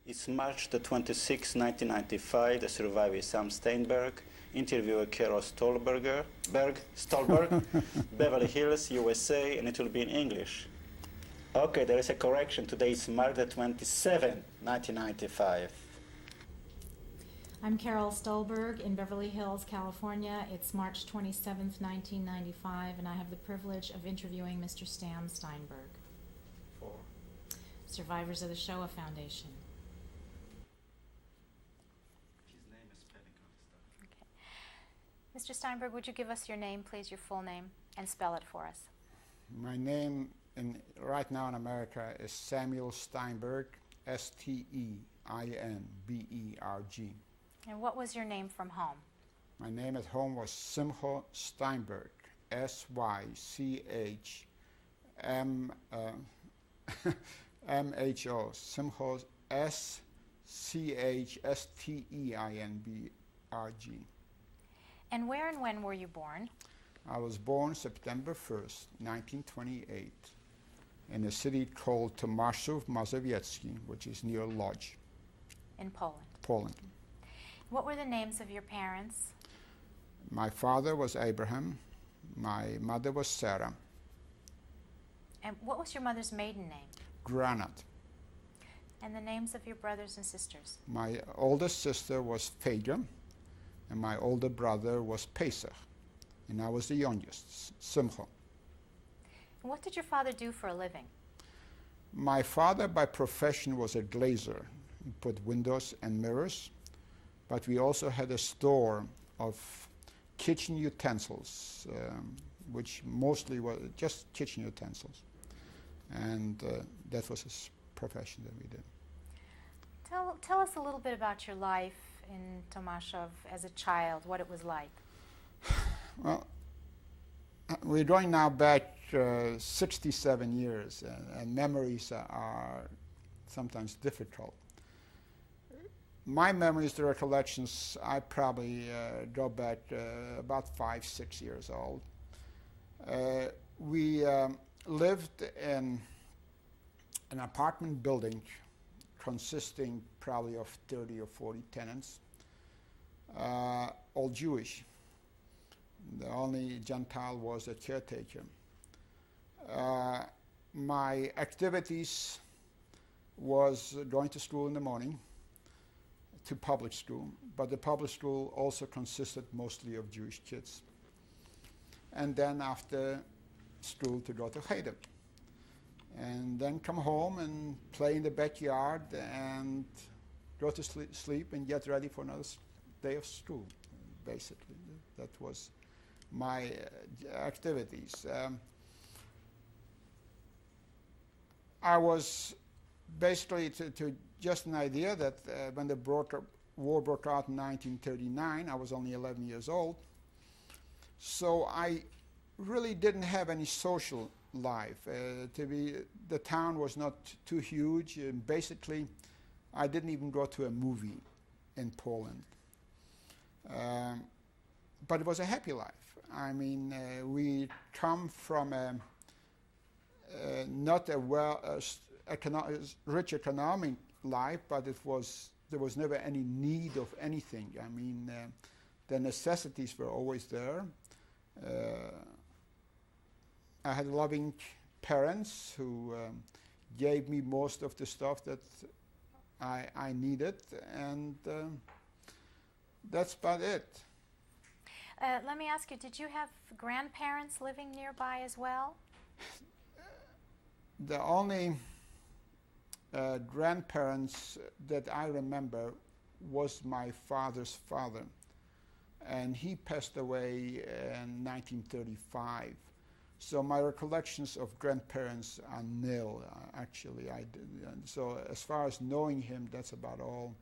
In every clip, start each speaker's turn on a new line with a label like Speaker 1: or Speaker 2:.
Speaker 1: It's March the 26th, 1995. The survivor is Sam Steinberg. Interviewer Carol Stolberg, Beverly Hills, USA, and it will be in English. Okay, there is a correction. Today is March the 27th, 1995.
Speaker 2: I'm Carol Stolberg in Beverly Hills, California. It's March 27th, 1995, and I have the privilege of interviewing Mr. Sam Steinberg.
Speaker 1: For
Speaker 2: Survivors of the Shoah Foundation.
Speaker 1: his name is spelling on the stuff.
Speaker 3: Okay. Mr. Steinberg, would you give us your name, please, your full name, and spell it for us?
Speaker 4: My name right now in America is Samuel Steinberg, Steinberg.
Speaker 3: And what was your name from home?
Speaker 4: My name at home was Simcha Steinberg, S-Y-C-H-M-H-O, Simcha S-C-H-S-T-E-I-N-B-R-G.
Speaker 3: And where and when were you born?
Speaker 4: I was born September 1st, 1928, in a city called Tomaszów Mazowiecki, which is near Lodz.
Speaker 3: In Poland.
Speaker 4: Poland.
Speaker 3: What were the names of your parents?
Speaker 4: My father was Abraham. My mother was Sarah.
Speaker 3: And what was your mother's maiden name?
Speaker 4: Granat.
Speaker 3: And the names of your brothers and sisters?
Speaker 4: My oldest sister was Fedja, and my older brother was Pesach, and I was the youngest, Simcha.
Speaker 3: And what did your father do for a living?
Speaker 4: My father by profession was a glazer. He put windows and mirrors, but we also had a store of kitchen utensils, which mostly were just kitchen utensils. And that was his profession that we did.
Speaker 3: Tell us a little bit about your life in Tomaszów as a child, what it was like.
Speaker 4: Well, we're going now back 67 years, and memories are sometimes difficult. My memories, the recollections, I probably go back about 5, 6 years old. We lived in an apartment building consisting probably of 30 or 40 tenants, all Jewish. The only Gentile was a caretaker. My activities was going to school in the morning, to public school, but the public school also consisted mostly of Jewish kids. And then after school to go to Cheder. And then come home and play in the backyard and go to sleep and get ready for another day of school, basically. That was my activities. I was basically, to just an idea that when the war broke out in 1939, I was only 11 years old. So I really didn't have any social life. The town was not too huge, and basically I didn't even go to a movie in Poland. But it was a happy life. I mean, we come from not a rich economic life, but there was never any need of anything. I mean, the necessities were always there. I had loving parents who gave me most of the stuff that I needed, and that's about it.
Speaker 3: Let me ask you, did you have grandparents living nearby as well?
Speaker 4: The only grandparents that I remember was my father's father, and he passed away in 1935. So my recollections of grandparents are nil, actually. So as far as knowing him, that's about all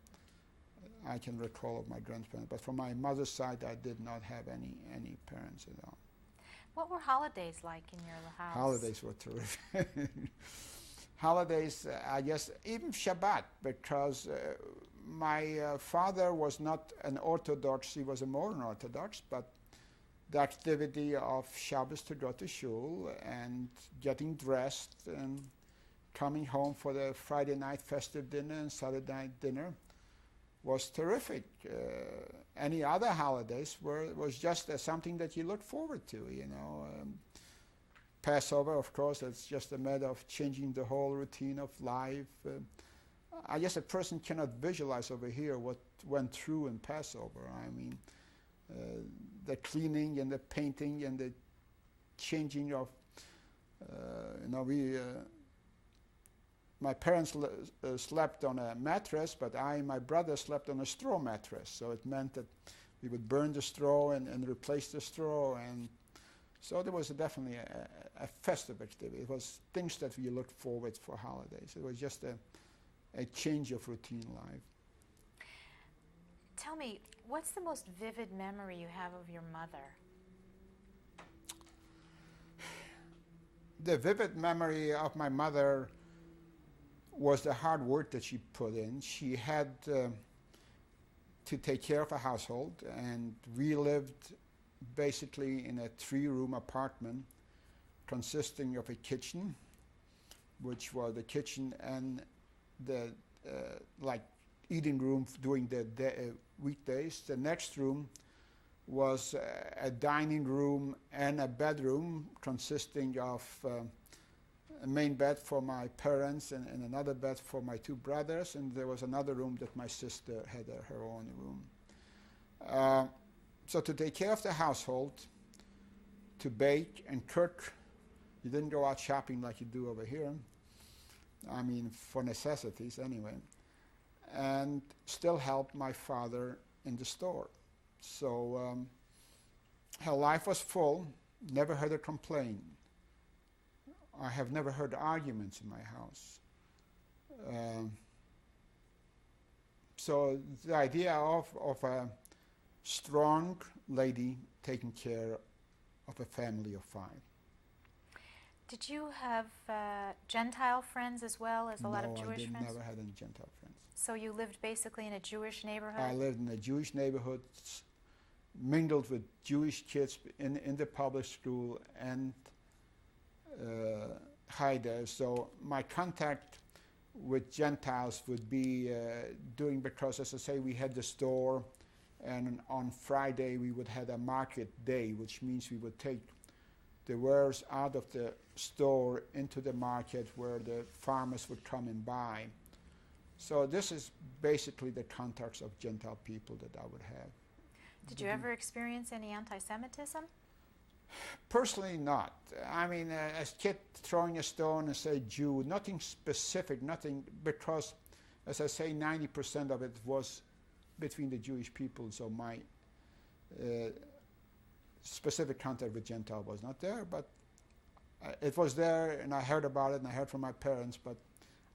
Speaker 4: I can recall of my grandparents. But from my mother's side, I did not have any parents at all.
Speaker 3: What were holidays like in your house?
Speaker 4: Holidays were terrific. Holidays, I guess, even Shabbat, because my father was not an Orthodox, he was a modern Orthodox, but the activity of Shabbos to go to shul and getting dressed and coming home for the Friday night festive dinner and Saturday night dinner was terrific. Any other holidays was just something that you look forward to, you know. Passover, of course, it's just a matter of changing the whole routine of life. I guess a person cannot visualize over here what went through in Passover. I mean, the cleaning and the painting and the changing of, my parents slept on a mattress, but I and my brother slept on a straw mattress. So it meant that we would burn the straw and replace the straw. And so there was definitely a festive activity. It was things that we looked forward for holidays. It was just a change of routine life.
Speaker 3: Tell me, what's the most vivid memory you have of your mother?
Speaker 4: The vivid memory of my mother was the hard work that she put in. She had to take care of a household, and we lived basically in a 3-room apartment consisting of a kitchen, which was the kitchen and the eating room during the weekdays. The next room was a dining room and a bedroom consisting of a main bed for my parents and another bed for my 2 brothers, and there was another room that my sister had her own room. So to take care of the household, to bake and cook, you didn't go out shopping like you do over here. I mean, for necessities anyway. And still help my father in the store. So her life was full, never heard her complain. I have never heard arguments in my house. So the idea of a strong lady taking care of a family of 5.
Speaker 3: Did you have Gentile friends as well as a lot of Jewish friends?
Speaker 4: No, I never had any Gentile friends.
Speaker 3: So you lived basically in a Jewish neighborhood?
Speaker 4: I lived in a Jewish neighborhood, mingled with Jewish kids in the public school and high there. So my contact with Gentiles would be because, as I say, we had the store, and on Friday we would have a market day, which means we would take the wares out of the store into the market where the farmers would come and buy. So this is basically the contacts of Gentile people that I would have.
Speaker 3: Did you ever experience any anti-Semitism?
Speaker 4: Personally, not. I mean, a kid throwing a stone and say Jew, nothing specific, nothing, because, as I say, 90% of it was between the Jewish people, so my specific contact with Gentile was not there, but it was there, and I heard about it, and I heard from my parents, but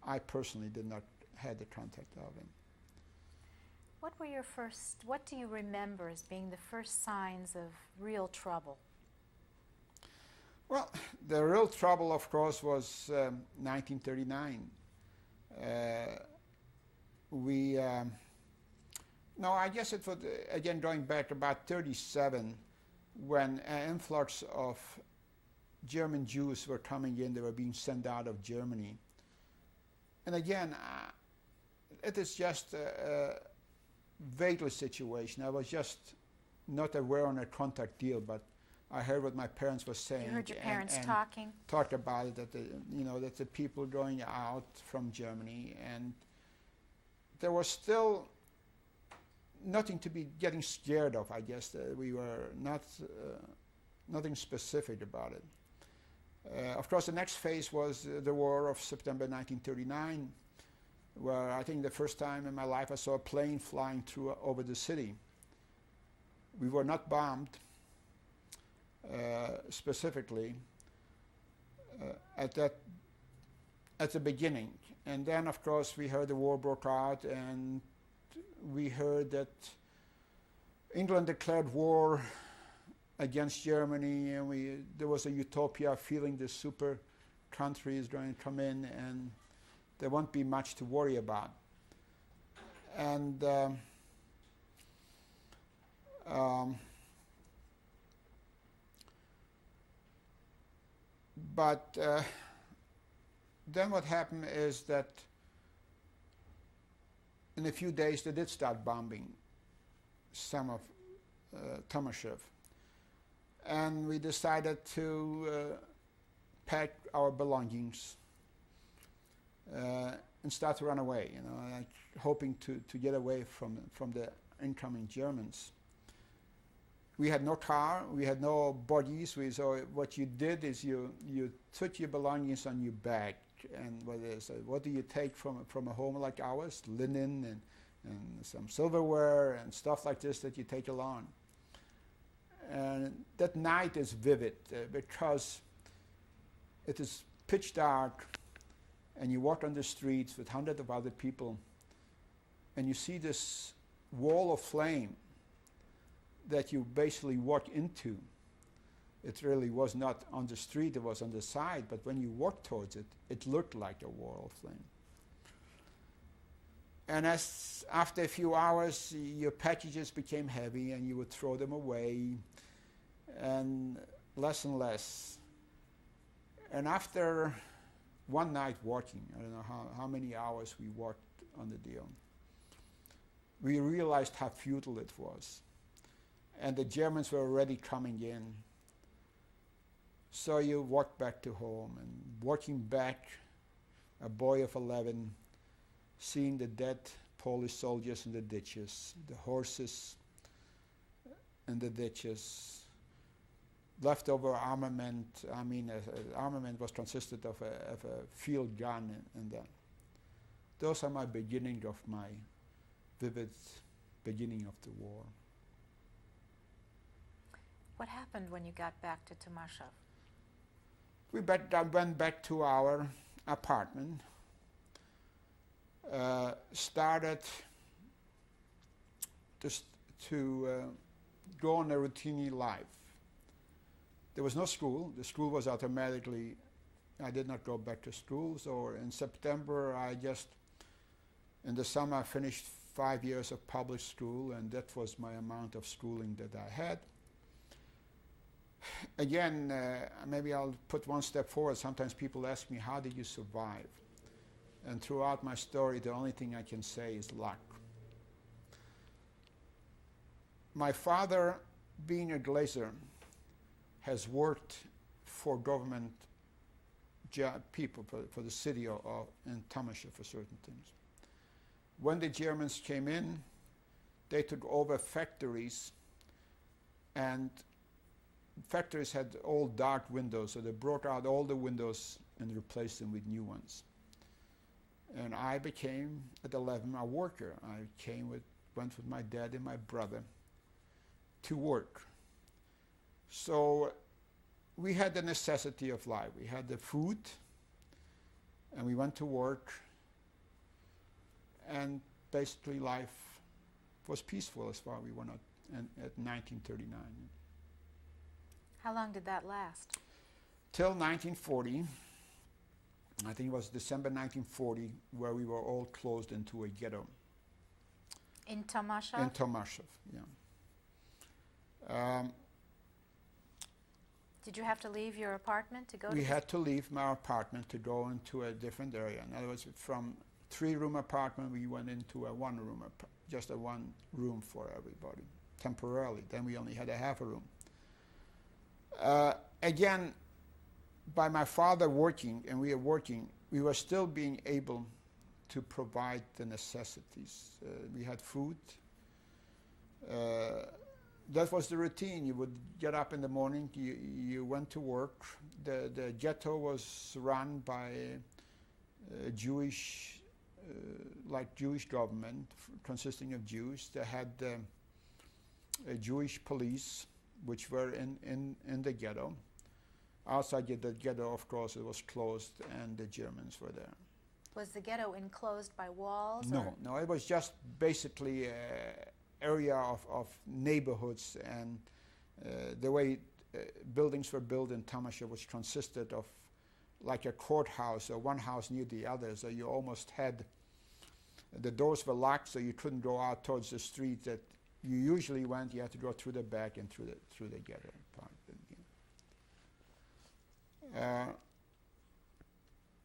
Speaker 4: I personally did not have the contact of him.
Speaker 3: What do you remember as being the first signs of real trouble?
Speaker 4: Well, the real trouble, of course, was 1939. I guess it was, again, going back about 37, when an influx of German Jews were coming in. They were being sent out of Germany. And again, it is just a vaguely situation. I was just not aware on a contact deal, but I heard what my parents were saying.
Speaker 3: You heard your parents
Speaker 4: and
Speaker 3: talking?
Speaker 4: Talked about it, that the people going out from Germany, and there was still nothing to be getting scared of, I guess. We were nothing specific about it. Of course, the next phase was the war of September 1939, where I think the first time in my life I saw a plane flying over the city. We were not bombed specifically at the beginning. And then, of course, we heard the war broke out, and we heard that England declared war against Germany, and there was a utopia feeling the super country is going to come in and there won't be much to worry about. And but then what happened is that in a few days they did start bombing some of Tomashev. And we decided to pack our belongings and start to run away, like hoping to get away from the incoming Germans. We had no car, we had no buggies, so what you did is you took your belongings on your back, and what do you take from a home like ours? Linen and some silverware and stuff like this that you take along. And that night is vivid because it is pitch dark, and you walk on the streets with hundreds of other people, and you see this wall of flame that you basically walk into. It really was not on the street, it was on the side, but when you walked towards it, it looked like a wall of flame. And as after a few hours, your packages became heavy and you would throw them away, and less. And after one night walking, I don't know how many hours we walked on the deal, we realized how futile it was. And the Germans were already coming in. So you walk back to home, and walking back, a boy of 11, seeing the dead Polish soldiers in the ditches, the horses in the ditches, leftover armament. Armament was consisted of a field gun and that. Those are my beginning of my vivid beginning of the war.
Speaker 3: What happened when you got back to Tomashev?
Speaker 4: We went back to our apartment, started to go on a routine life. There was no school. The school was automatically, I did not go back to school. So in September, in the summer, I finished 5 years of public school, and that was my amount of schooling that I had. Again, maybe I'll put one step forward. Sometimes people ask me, how did you survive? And throughout my story, the only thing I can say is luck. My father, being a glazier, has worked for government people, for the city in Tomashev for certain things. When the Germans came in, they took over factories, and factories had all dark windows, so they broke out all the windows and replaced them with new ones. And I became, at 11, a worker. I went with my dad and my brother to work. So we had the necessity of life. We had the food, and we went to work, and basically life was peaceful as far as we were not at 1939.
Speaker 3: How long did that last?
Speaker 4: Till 1940. I think it was December 1940, where we were all closed into a ghetto.
Speaker 3: In Tomashev?
Speaker 4: In Tomashev, yeah.
Speaker 3: Did you have to leave your apartment to go
Speaker 4: We had to leave my apartment to go into a different area. In other words, from 3-room apartment, we went into a 1-room, just a 1 room for everybody, temporarily. Then we only had a half a room. Again, by my father working, and we were still being able to provide the necessities. We had food. That was the routine. You would get up in the morning, you went to work. The ghetto was run by a Jewish government consisting of Jews. They had a Jewish police, which were in the ghetto. Outside the ghetto, of course, it was closed, and the Germans were there.
Speaker 3: Was the ghetto enclosed by walls?
Speaker 4: No, it was just basically an area of neighborhoods, and the way buildings were built in Tomashev, which consisted of like a courthouse, or one house near the other, so you almost had, the doors were locked, so you couldn't go out towards the street that you usually went. You had to go through the back and through the ghetto part.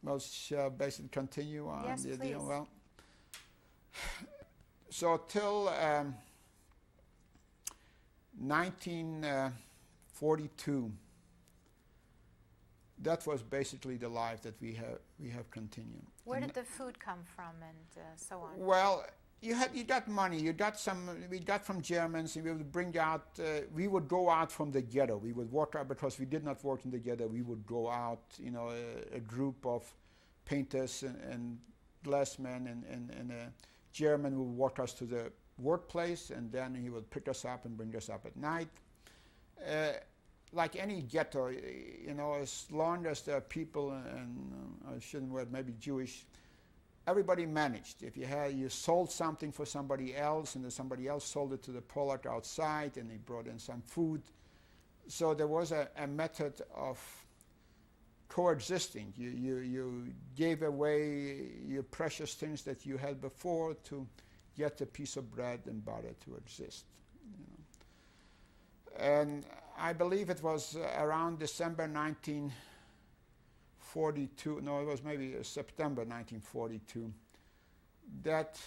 Speaker 4: Well, shall basically continue on
Speaker 3: Yes,
Speaker 4: the
Speaker 3: please.
Speaker 4: Well, so till 1942, that was basically the life that we have continued.
Speaker 3: Where did the food come from and so on?
Speaker 4: Well, you got money. We got from Germans, and we would bring out. We would go out from the ghetto. We would walk out because we did not work in the ghetto. We would go out. A group of painters and glassmen and a German would walk us to the workplace, and then he would pick us up and bring us up at night. Like any ghetto, as long as there are people, and I shouldn't wear maybe Jewish. Everybody managed. If you sold something for somebody else, and then somebody else sold it to the Polak outside, and he brought in some food. So there was a method of coexisting. You gave away your precious things that you had before to get a piece of bread and butter to exist. And I believe it was around December 1942, no, it was maybe September 1942, that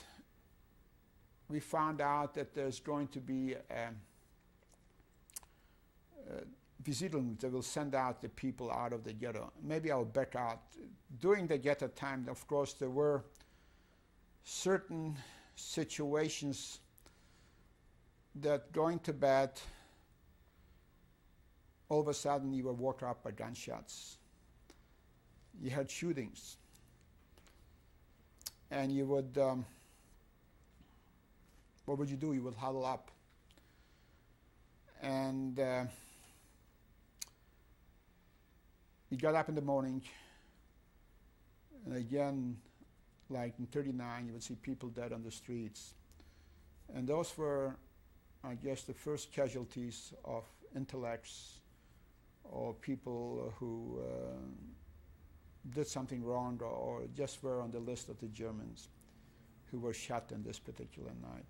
Speaker 4: we found out that there's going to be a Besiedlung that will send out the people out of the ghetto. Maybe I'll back out. During the ghetto time, of course, there were certain situations that going to bed, all of a sudden you were woken up by gunshots. You had shootings. And you would, what would you do? You would huddle up. And you got up in the morning, and again, like in 1939, you would see people dead on the streets. And those were, I guess, the first casualties of intellects or people who did something wrong or just were on the list of the Germans who were shot on this particular night.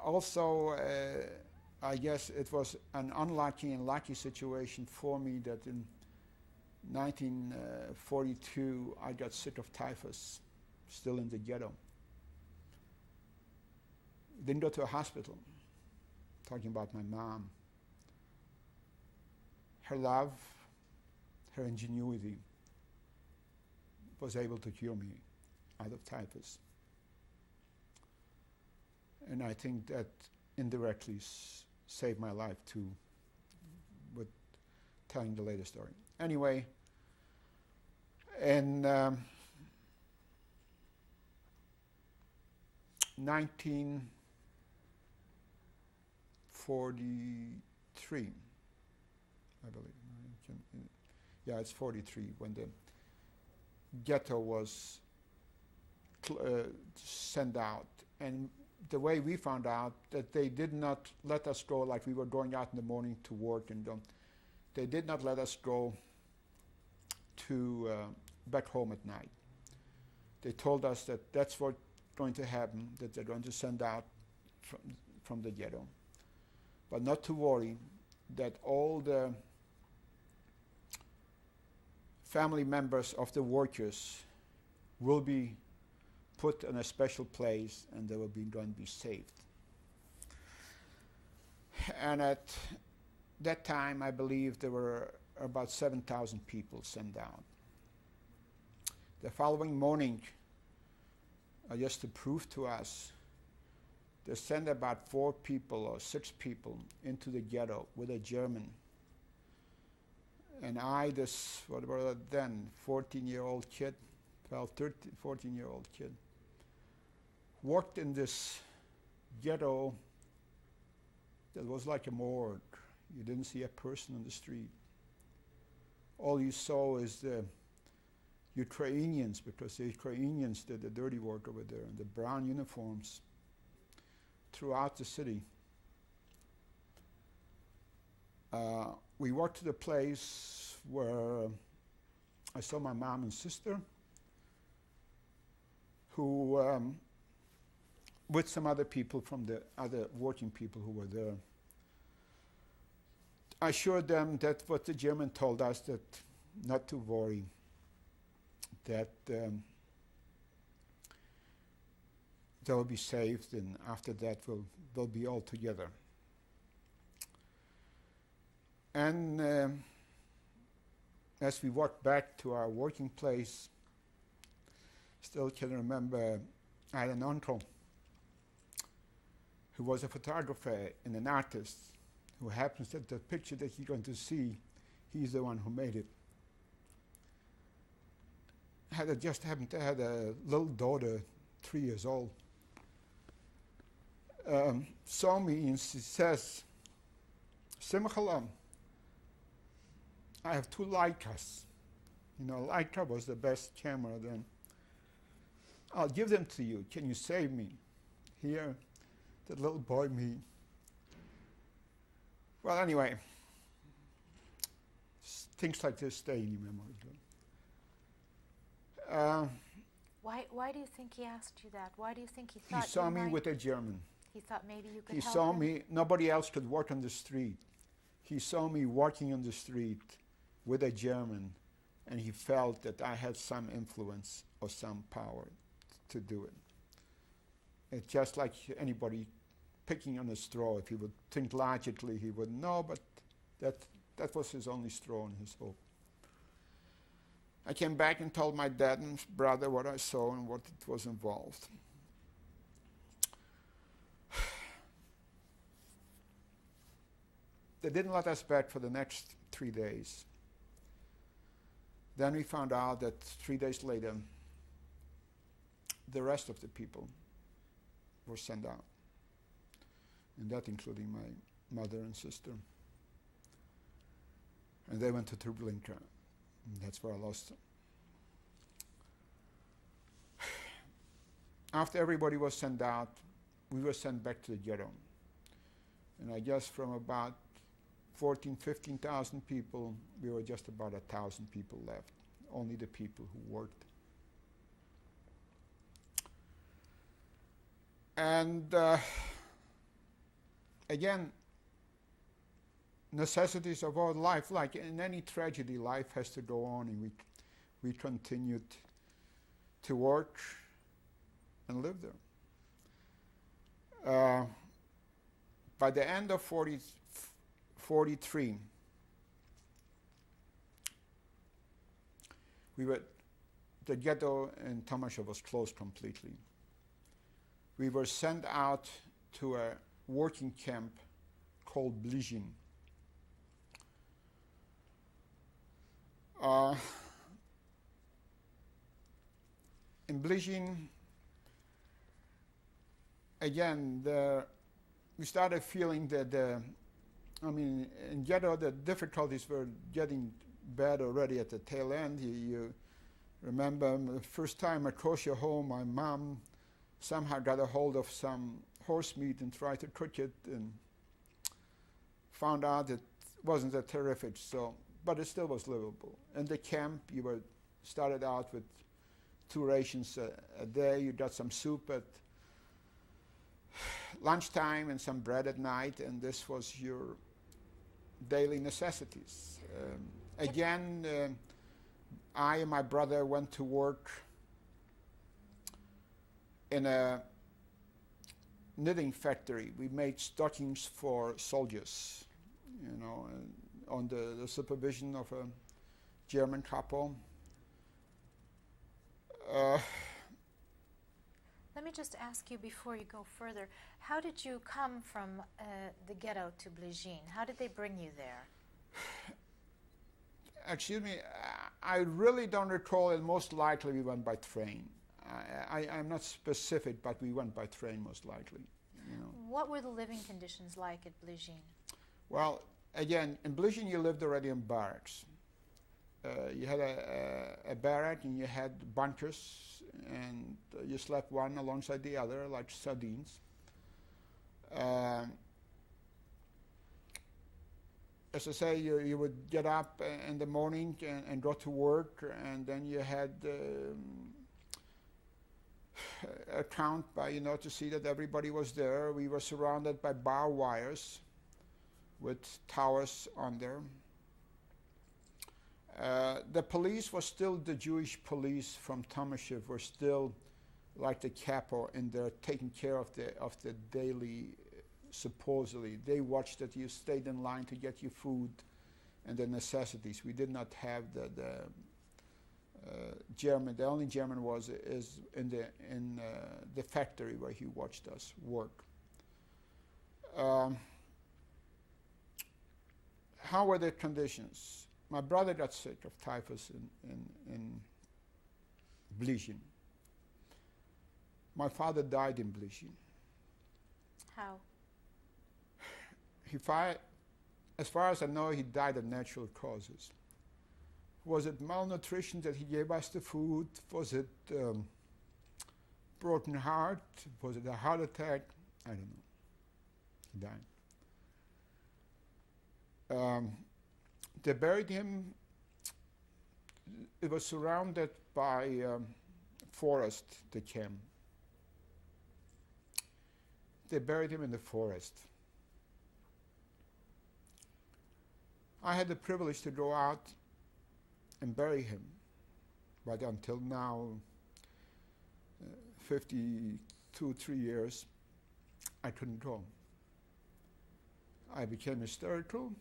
Speaker 4: Also, I guess it was an unlucky and lucky situation for me that in 1942 I got sick of typhus, still in the ghetto. Didn't go to a hospital. Talking about my mom. Her love, her ingenuity was able to cure me out of typhus. And I think that indirectly saved my life too, with telling the later story. Anyway, in 1943, I believe. Yeah, it's 43 when the ghetto was sent out. And the way we found out that they did not let us go, like we were going out in the morning to work, and they did not let us go to back home at night. They told us that that's what's going to happen, that they're going to send out from the ghetto. But not to worry, that all the family members of the workers will be put in a special place, and they will be going to be saved. And at that time, I believe there were about 7,000 people sent out. The following morning, just to prove to us, they sent about 4 people or 6 people into the ghetto with a German. And I, this, what was it then, 14-year-old kid, 12, 13, 14-year-old kid, walked in this ghetto that was like a morgue. You didn't see a person on the street. All you saw is the Ukrainians, because the Ukrainians did the dirty work over there, and the brown uniforms throughout the city. We walked to the place where I saw my mom and sister, who, with some other people from the other working people who were there, I assured them that what the German told us, that not to worry, that they'll be saved, and after that we'll be all together. And as we walked back to our working place, still can remember I had an uncle who was a photographer and an artist, who happens that the picture that you're going to see, he's the one who made it. Just happened to have a little daughter, 3 years old, saw me and she says, Simchalam, I have 2 Leicas. You know, Leica was the best camera then. I'll give them to you. Can you save me? Here, the little boy, me. Well, anyway, things like this stay in your memory.
Speaker 3: Why do you think he asked you that? Why do you think he thought
Speaker 4: He saw me with a German.
Speaker 3: He thought maybe you could
Speaker 4: He
Speaker 3: help
Speaker 4: saw
Speaker 3: him?
Speaker 4: me, nobody else could walk on the street. He saw me walking on the street with a German, and he felt that I had some influence or some power to do it. It's just like anybody picking on a straw. If he would think logically, he would know, but that was his only straw and his hope. I came back and told my dad and brother what I saw and what it was involved. They didn't let us back for the next 3 days. Then we found out that 3 days later, the rest of the people were sent out, and that including my mother and sister. And they went to Treblinka, and that's where I lost them. After everybody was sent out, we were sent back to the ghetto. And I guess from about 15,000 people, we were just about 1,000 people left, only the people who worked. And again, necessities of our life, like in any tragedy, life has to go on, and we continued to work and live there. By the end of 43, the ghetto in Tomaszow was closed completely. We were sent out to a working camp called Blechhammer. In Blechhammer, again, we started feeling that in ghetto, the difficulties were getting bad already at the tail end. You remember the first time I crossed your home, my mom somehow got a hold of some horse meat and tried to cook it, and found out it wasn't that terrific, but it still was livable. In the camp, you started out with 2 rations a day. You got some soup at lunchtime and some bread at night, and this was your daily necessities. Again, I and my brother went to work in a knitting factory. We made stockings for soldiers, on the supervision of a German couple.
Speaker 3: Let me just ask you before you go further, how did you come from the ghetto to Blechhammer? How did they bring you there?
Speaker 4: Excuse me, I really don't recall it. Most likely we went by train. I'm not specific, but we went by train most likely.
Speaker 3: What were the living conditions like at Blechhammer?
Speaker 4: Well, again, in Blechhammer you lived already in barracks. You had a barrack and you had bunkers, and you slept one alongside the other like sardines. As I say, you would get up in the morning and go to work, and then you had a count by, to see that everybody was there. We were surrounded by barbed wires with towers on there. The police was still the Jewish police from Tomashev were still like the capo in there taking care of the daily, supposedly. They watched that you stayed in line to get your food and the necessities. We did not have the German. The only German is in the factory where he watched us work. How were the conditions? My brother got sick of typhus in Blechhammer. My father died in Blechhammer.
Speaker 3: How?
Speaker 4: As far as I know, he died of natural causes. Was it malnutrition that he gave us the food? Was it broken heart? Was it a heart attack? I don't know. He died. They buried him. It was surrounded by forest, the camp. They buried him in the forest. I had the privilege to go out and bury him, but until now, 3 years, I couldn't go. I became hysterical,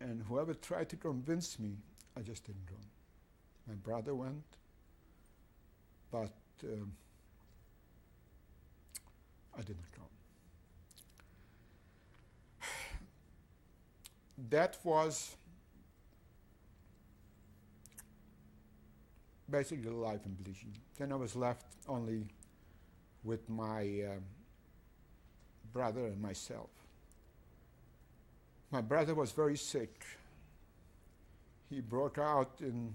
Speaker 4: and whoever tried to convince me, I just didn't go. My brother went, but I did not go. That was basically life in Blechhammer. Then I was left only with my brother and myself. My brother was very sick. He broke out in,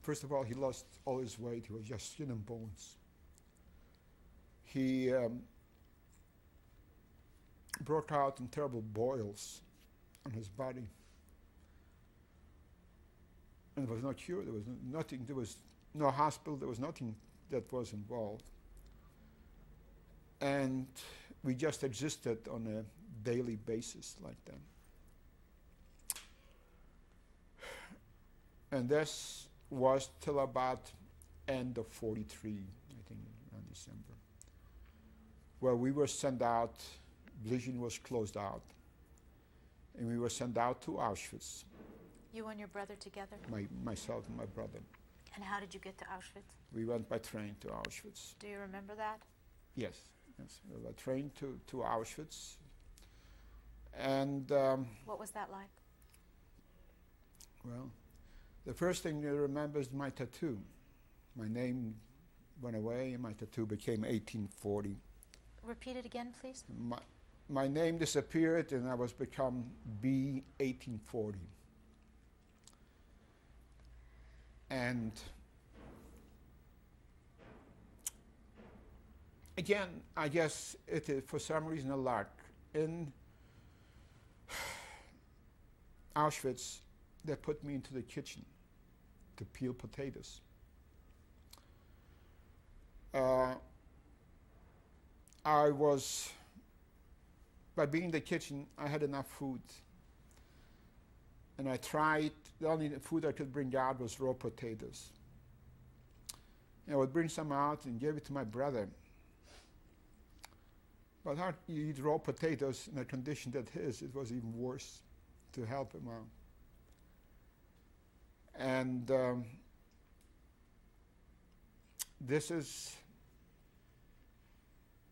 Speaker 4: first of all, he lost all his weight. He was just skin and bones. He broke out in terrible boils on his body. And there was no cure, there was nothing, there was no hospital, there was nothing that was involved. And we just existed on a daily basis like that. And this was till about end of 43, I think, around December, where we were sent out. Blechhammer was closed out, and we were sent out to Auschwitz.
Speaker 3: You and your brother together?
Speaker 4: Myself and my brother.
Speaker 3: And how did you get to Auschwitz?
Speaker 4: We went by train to Auschwitz.
Speaker 3: Do you remember that?
Speaker 4: Yes. We were trained to Auschwitz. And
Speaker 3: what was that like?
Speaker 4: Well, the first thing you remember is my tattoo. My name went away and my tattoo became 1840.
Speaker 3: Repeat it again, please.
Speaker 4: My name disappeared and I was become B 1840. And again, I guess it is for some reason a luck. In Auschwitz, they put me into the kitchen to peel potatoes. I was, by being in the kitchen, I had enough food. And I tried, the only food I could bring out was raw potatoes. And I would bring some out and give it to my brother. But how you eat raw potatoes in a condition that his, it was even worse to help him out. And this is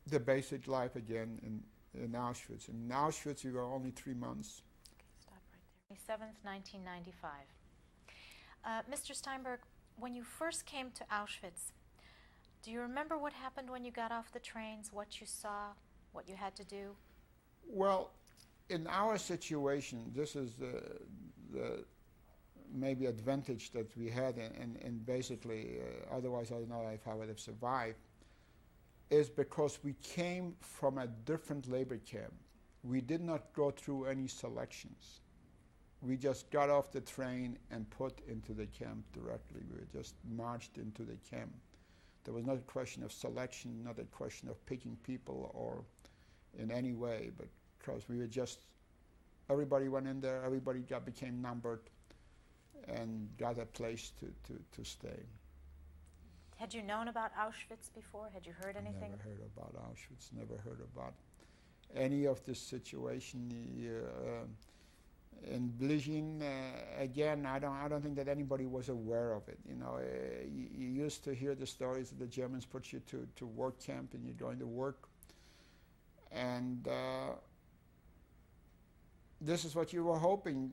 Speaker 4: the basic life again in Auschwitz. In Auschwitz, you were only 3 months.
Speaker 3: Okay, stop right there. 27th, 1995. Mr. Steinberg, when you first came to Auschwitz, do you remember what happened when you got off the trains, what you saw, what you had to do?
Speaker 4: Well, in our situation, this is the maybe advantage that we had, and basically, otherwise I don't know if I would have survived, is because we came from a different labor camp. We did not go through any selections. We just got off the train and put into the camp directly. We were just marched into the camp. There was not a question of selection, not a question of picking people or in any way, but because we were just, everybody went in there, everybody became numbered, and got a place to stay.
Speaker 3: Had you known about Auschwitz before? Had you heard anything?
Speaker 4: Never heard about Auschwitz, never heard about any of this situation. In Blechhammer, again, I don't think that anybody was aware of it. You know, you used to hear the stories that the Germans put you to work camp and you're going to work. And this is what you were hoping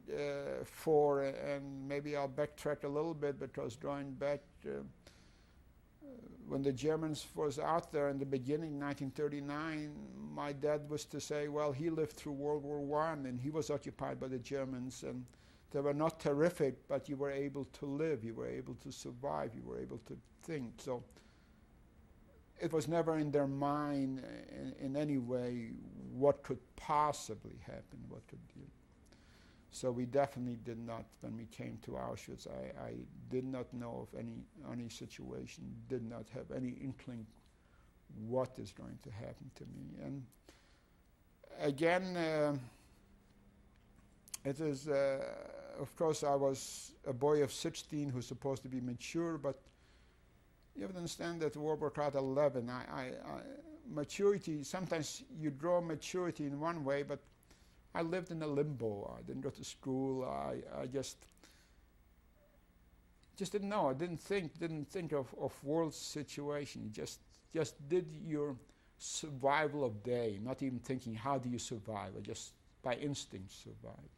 Speaker 4: for, and maybe I'll backtrack a little bit, because going back when the Germans was out there in the beginning, 1939, my dad was to say, well, he lived through World War I, and he was occupied by the Germans, and they were not terrific, but you were able to live, you were able to survive, you were able to think. So it was never in their mind in any way what could possibly happen, what could do. So we definitely did not, when we came to Auschwitz, I did not know of any situation, did not have any inkling what is going to happen to me. And again, it is, of course, I was a boy of 16 who's supposed to be mature, but you have to understand that World War at 11, maturity, sometimes you draw maturity in one way, but I lived in a limbo. I didn't go to school. I just didn't know. I didn't think of world situation. You just did your survival of day, not even thinking how do you survive. I just by instinct survive.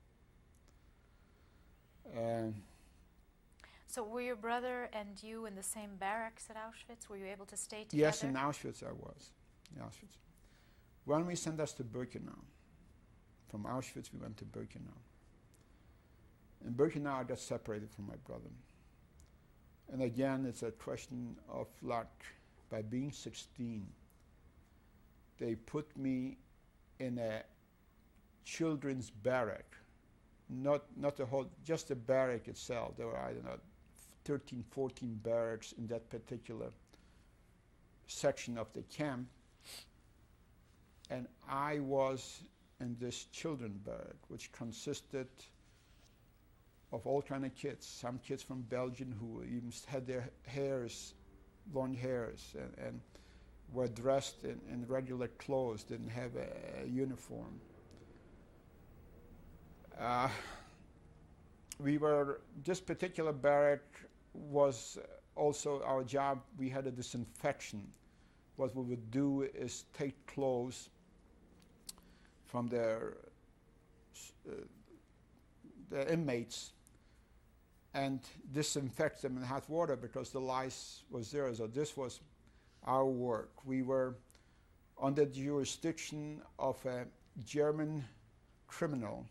Speaker 3: So were your brother and you in the same barracks at Auschwitz? Were you able to stay together?
Speaker 4: Yes, in Auschwitz I was. In Auschwitz. When we sent us to Birkenau, from Auschwitz we went to Birkenau. In Birkenau I got separated from my brother. And again, it's a question of luck. By being 16, they put me in a children's barrack. Not the whole, just the barrack itself. There were, I don't know, 13, 14 barracks in that particular section of the camp. And I was in this children's barrack, which consisted of all kind of kids. Some kids from Belgium who even had their hairs, long hairs, and were dressed in regular clothes, didn't have a uniform. This particular barrack was also our job. We had a disinfection. What we would do is take clothes from the inmates and disinfect them in hot water because the lice was there. So this was our work. We were under the jurisdiction of a German criminal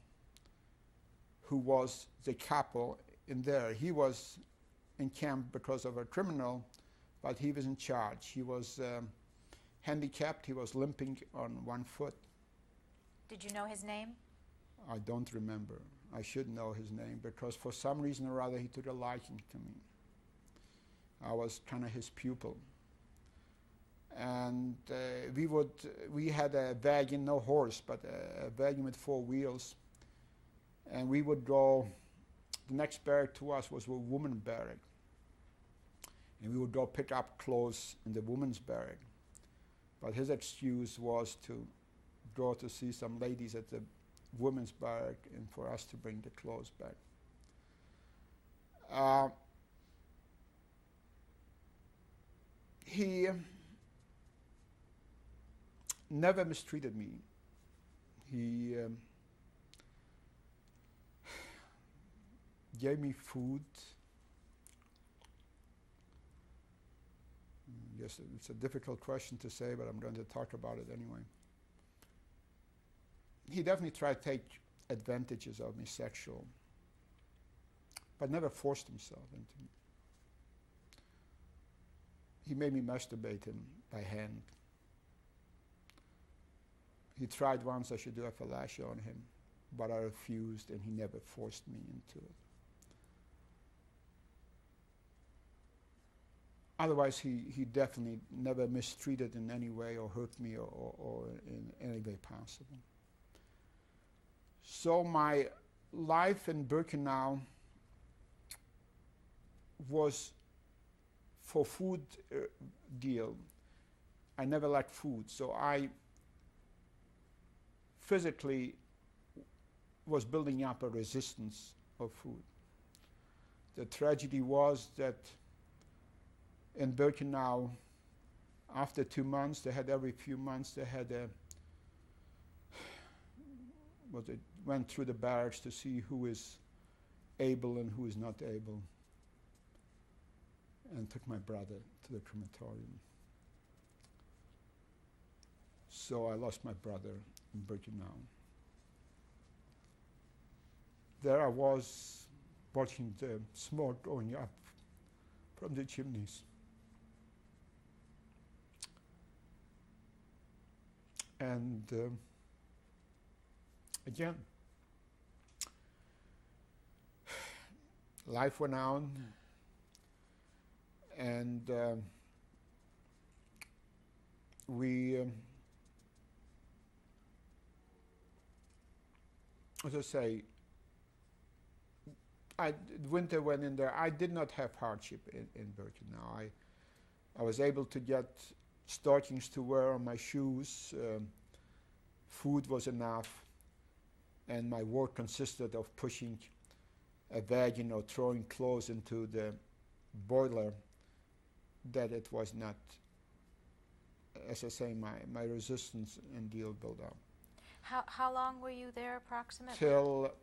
Speaker 4: who was the capo in there. He was in camp because of a criminal, but he was in charge. He was handicapped. He was limping on one foot.
Speaker 3: Did you know his name?
Speaker 4: I don't remember. I should know his name because for some reason or other he took a liking to me. I was kind of his pupil. And we had a wagon, no horse, but a wagon with 4 wheels. And we would go, the next barrack to us was a women's barrack. And we would go pick up clothes in the women's barrack. But his excuse was to go to see some ladies at the women's barrack and for us to bring the clothes back. He never mistreated me. He gave me food. Yes, it's a difficult question to say, but I'm going to talk about it anyway. He definitely tried to take advantages of me sexual, but never forced himself into me. He made me masturbate him by hand. He tried once I should do a fellatio on him, but I refused, and he never forced me into it. Otherwise, he definitely never mistreated in any way or hurt me or in any way possible. So my life in Birkenau was for food deal. I never liked food, so I physically was building up a resistance of food. The tragedy was that in Birkenau, after 2 months, they had every few months they had a went through the barracks to see who is able and who is not able, and took my brother to the crematorium. So I lost my brother in Birkenau. There I was watching the smoke going up from the chimneys. And again, life went on, and we, as I say, winter went in there. I did not have hardship in Birkenau. I was able to get stockings to wear on my shoes. Food was enough, and my work consisted of pushing a wagon or throwing clothes into the boiler, that it was not, as I say, my resistance and deal built up.
Speaker 3: How long were you there approximately?
Speaker 4: Till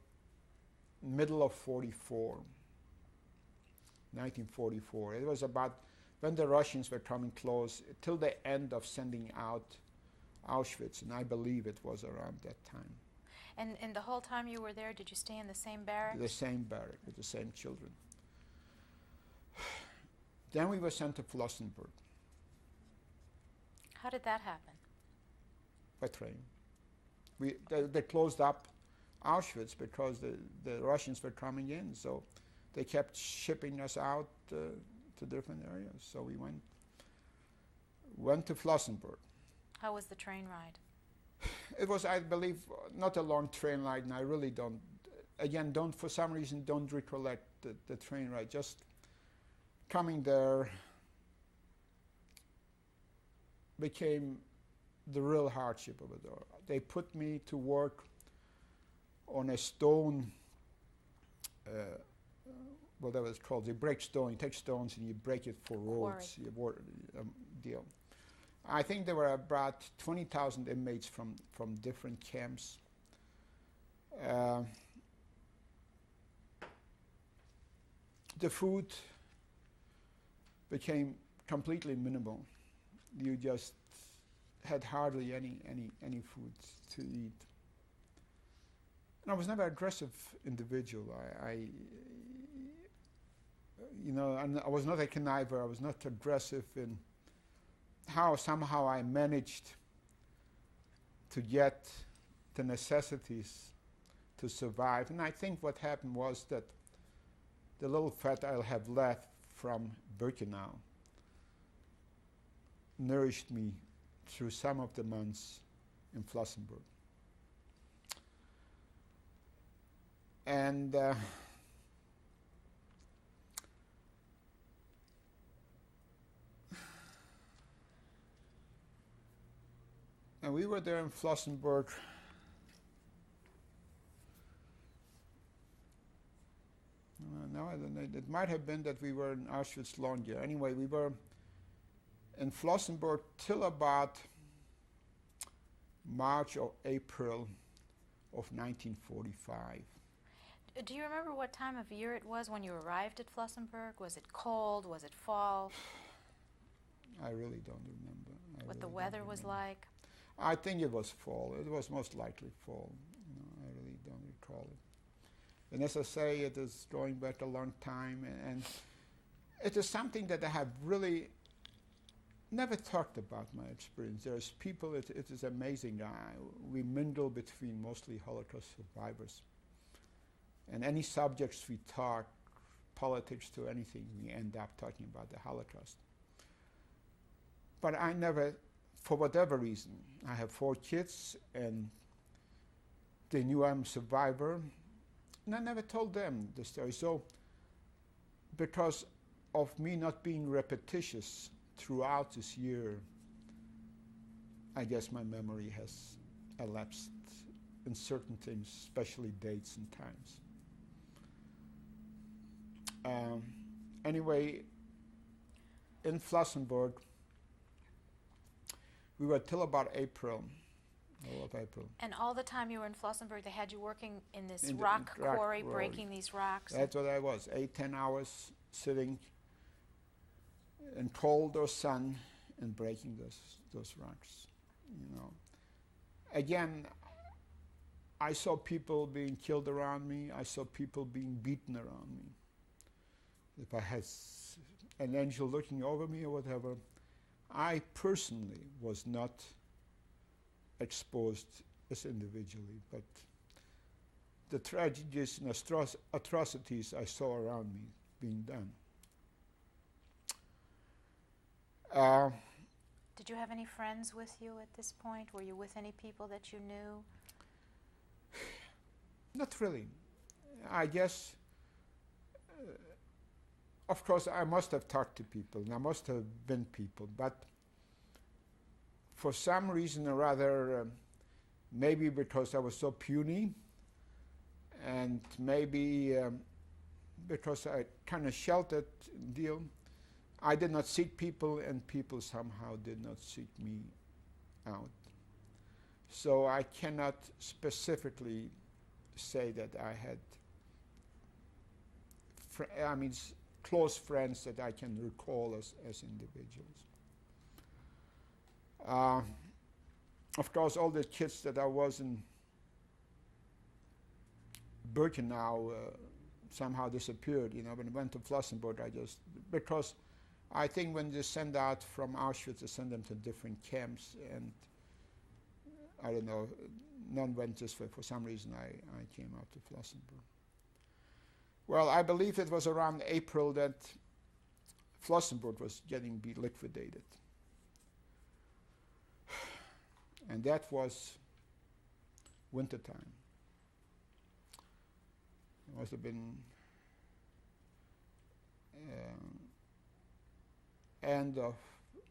Speaker 4: middle of 1944. It was about when the Russians were coming close, till the end of sending out Auschwitz, and I believe it was around that time.
Speaker 3: And the whole time you were there, did you stay in the same barracks?
Speaker 4: The same barrack with the same children. Then we were sent to Flossenbürg.
Speaker 3: How did that happen?
Speaker 4: By train. They closed up Auschwitz because the Russians were coming in, so they kept shipping us out to different areas. So we went to Flossenbürg.
Speaker 3: How was the train ride?
Speaker 4: It was, I believe, not a long train ride, and I really don't for some reason, don't recollect the train ride. Just coming there became the real hardship of it all. They put me to work on a stone, whatever it's called. They break stone. You take stones and you break it for roads. Deal. I think there were about 20,000 inmates from different camps. The food became completely minimal. You just had hardly any food to eat. And I was never an aggressive individual. And I was not a conniver. I was not aggressive in how somehow I managed to get the necessities to survive. And I think what happened was that the little fat I'll have left from Birkenau nourished me through some of the months in Flossenbürg. And we were there in Flossenbürg. No, I don't know. It might have been that we were in Auschwitz longer. Anyway, we were in Flossenbürg till about March or April of 1945.
Speaker 3: Do you remember what time of year it was when you arrived at Flossenbürg? Was it cold? Was it fall?
Speaker 4: I really don't remember.
Speaker 3: What the weather was like?
Speaker 4: I think it was fall. It was most likely fall. I really don't recall it. And as I say, it is going back a long time, and it is something that I have really never talked about my experience. There's people, it is amazing. We mingle between mostly Holocaust survivors. And any subjects we talk, politics to anything, we end up talking about the Holocaust. But I never, for whatever reason, I have 4 kids, and they knew I'm a survivor, and I never told them the story. So, because of me not being repetitious throughout this year, I guess my memory has elapsed in certain things, especially dates and times. Anyway, in Flossenbürg, we were till about April, middle of April.
Speaker 3: And all the time you were in Flossenbürg, they had you working in this
Speaker 4: In the
Speaker 3: rock
Speaker 4: rock
Speaker 3: quarry,
Speaker 4: quarry.
Speaker 3: breaking these rocks.
Speaker 4: That's what I was, 8-10 hours sitting in cold or sun and breaking those rocks, you know. Again, I saw people being killed around me. I saw people being beaten around me. If I had an angel looking over me or whatever, I personally was not exposed as individually, but the tragedies and atrocities I saw around me being done.
Speaker 3: Did you have any friends with you at this point? Were you with any people that you knew?
Speaker 4: Not really. I guess, of course, I must have talked to people, and I must have been people, but for some reason or other, maybe because I was so puny, and maybe because I kind of sheltered deal, I did not seek people, and people somehow did not seek me out. So I cannot specifically say that I had close friends that I can recall as individuals. Of course, all the kids that I was in Birkenau somehow disappeared. You know, when I went to Flossenbürg, because I think when they send out from Auschwitz, they send them to different camps, and I don't know, none went this way. For some reason, I came out to Flossenbürg. Well, I believe it was around April that Flossenbürg was getting liquidated. And that was wintertime. It must have been end of,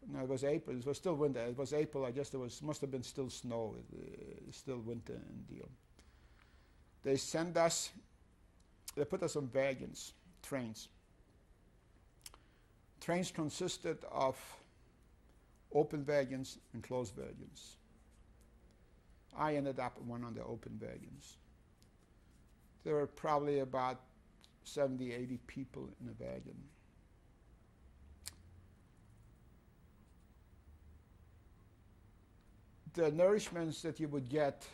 Speaker 4: no, it was April. It was still winter. It was April. I guess there must have been still snow, still winter and deal. They sent us, they put us on wagons, trains. Trains consisted of open wagons and closed wagons. I ended up in one of the open wagons. There were probably about 70, 80 people in a wagon. The nourishments that you would get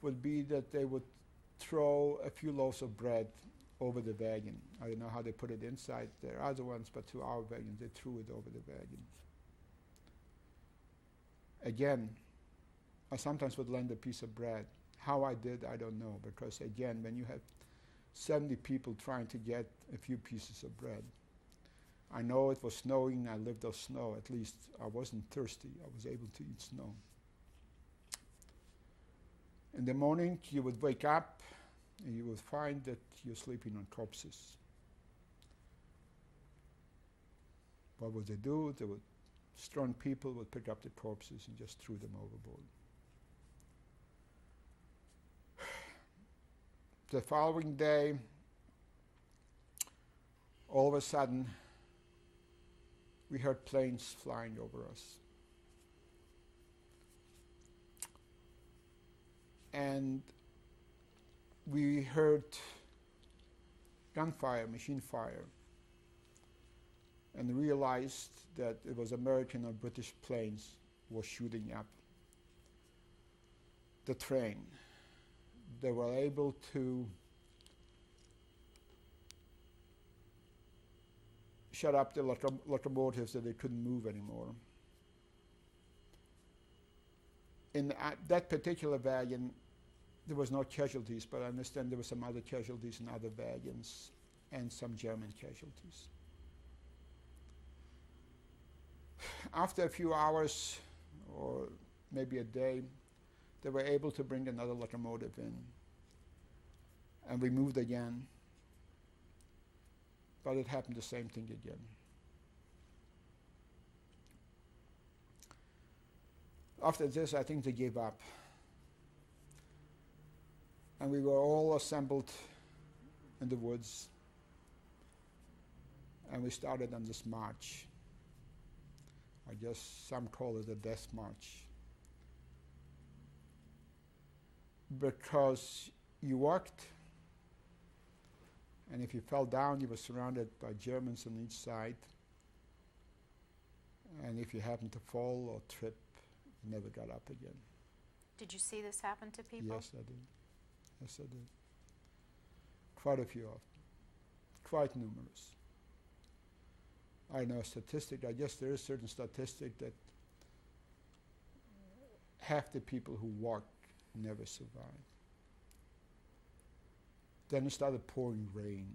Speaker 4: would be that they would throw a few loaves of bread over the wagon. I don't know how they put it inside. There are other ones, but to our wagon, they threw it over the wagon. Again, I sometimes would lend a piece of bread. How I did, I don't know, because again, when you have 70 people trying to get a few pieces of bread, I know it was snowing, I lived off snow, at least I wasn't thirsty, I was able to eat snow. In the morning, you would wake up and you would find that you're sleeping on corpses. What would they do? They would, strong people would pick up the corpses and just threw them overboard. The following day, all of a sudden, we heard planes flying over us. And we heard gunfire, machine fire, and realized that it was American or British planes were shooting up the train. They were able to shut up the locomotives so they couldn't move anymore. In that particular wagon, there was no casualties, but I understand there were some other casualties in other wagons and some German casualties. After a few hours, or maybe a day, they were able to bring another locomotive in. And we moved again. But it happened the same thing again. After this, I think they gave up. And we were all assembled in the woods. And we started on this march. I guess some call it a death march. Because you walked, and if you fell down, you were surrounded by Germans on each side. And if you happened to fall or trip, you never got up again.
Speaker 3: Did you see this happen to people?
Speaker 4: Yes, I did. Yes, I did. Quite a few of them. Quite numerous. I know a statistic, I guess there is a certain statistic that half the people who walked never survived. Then it started pouring rain.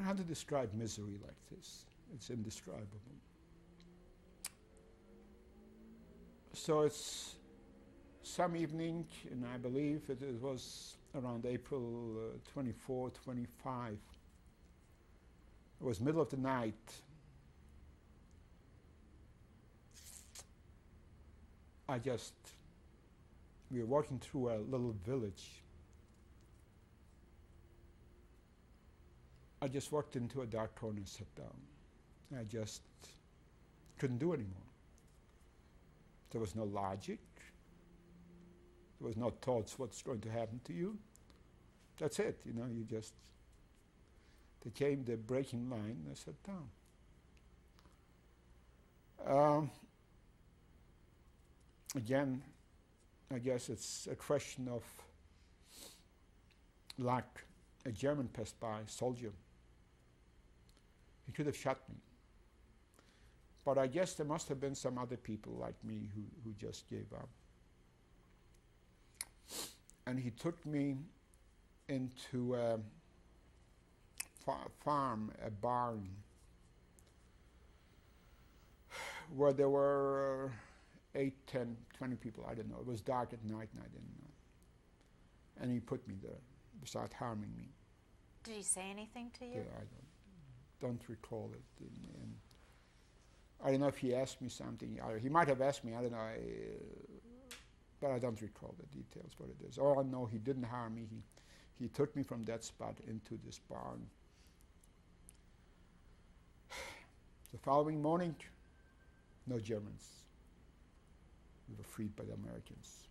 Speaker 4: How to describe misery like this? It's indescribable. So it's some evening, and I believe it was around April 24, 25. It was middle of the night. We were walking through a little village. I just walked into a dark corner and sat down. I just couldn't do anymore. There was no logic. There was no thoughts what's going to happen to you. That's it, you just, there came the breaking line and I sat down. Again, I guess it's a question of luck. A German passed by, a soldier. He could have shot me. But I guess there must have been some other people like me who just gave up. And he took me into a farm, a barn, where there were 8, 10, 20 people, I don't know. It was dark at night and I didn't know. And he put me there, started harming me.
Speaker 3: Did he say anything to you?
Speaker 4: Yeah, I don't recall it. And I don't know if he asked me something. He might have asked me, I don't know. But I don't recall the details, what it is. All I know, he didn't harm me. He took me from that spot into this barn. The following morning, no Germans. We were freed by the Americans.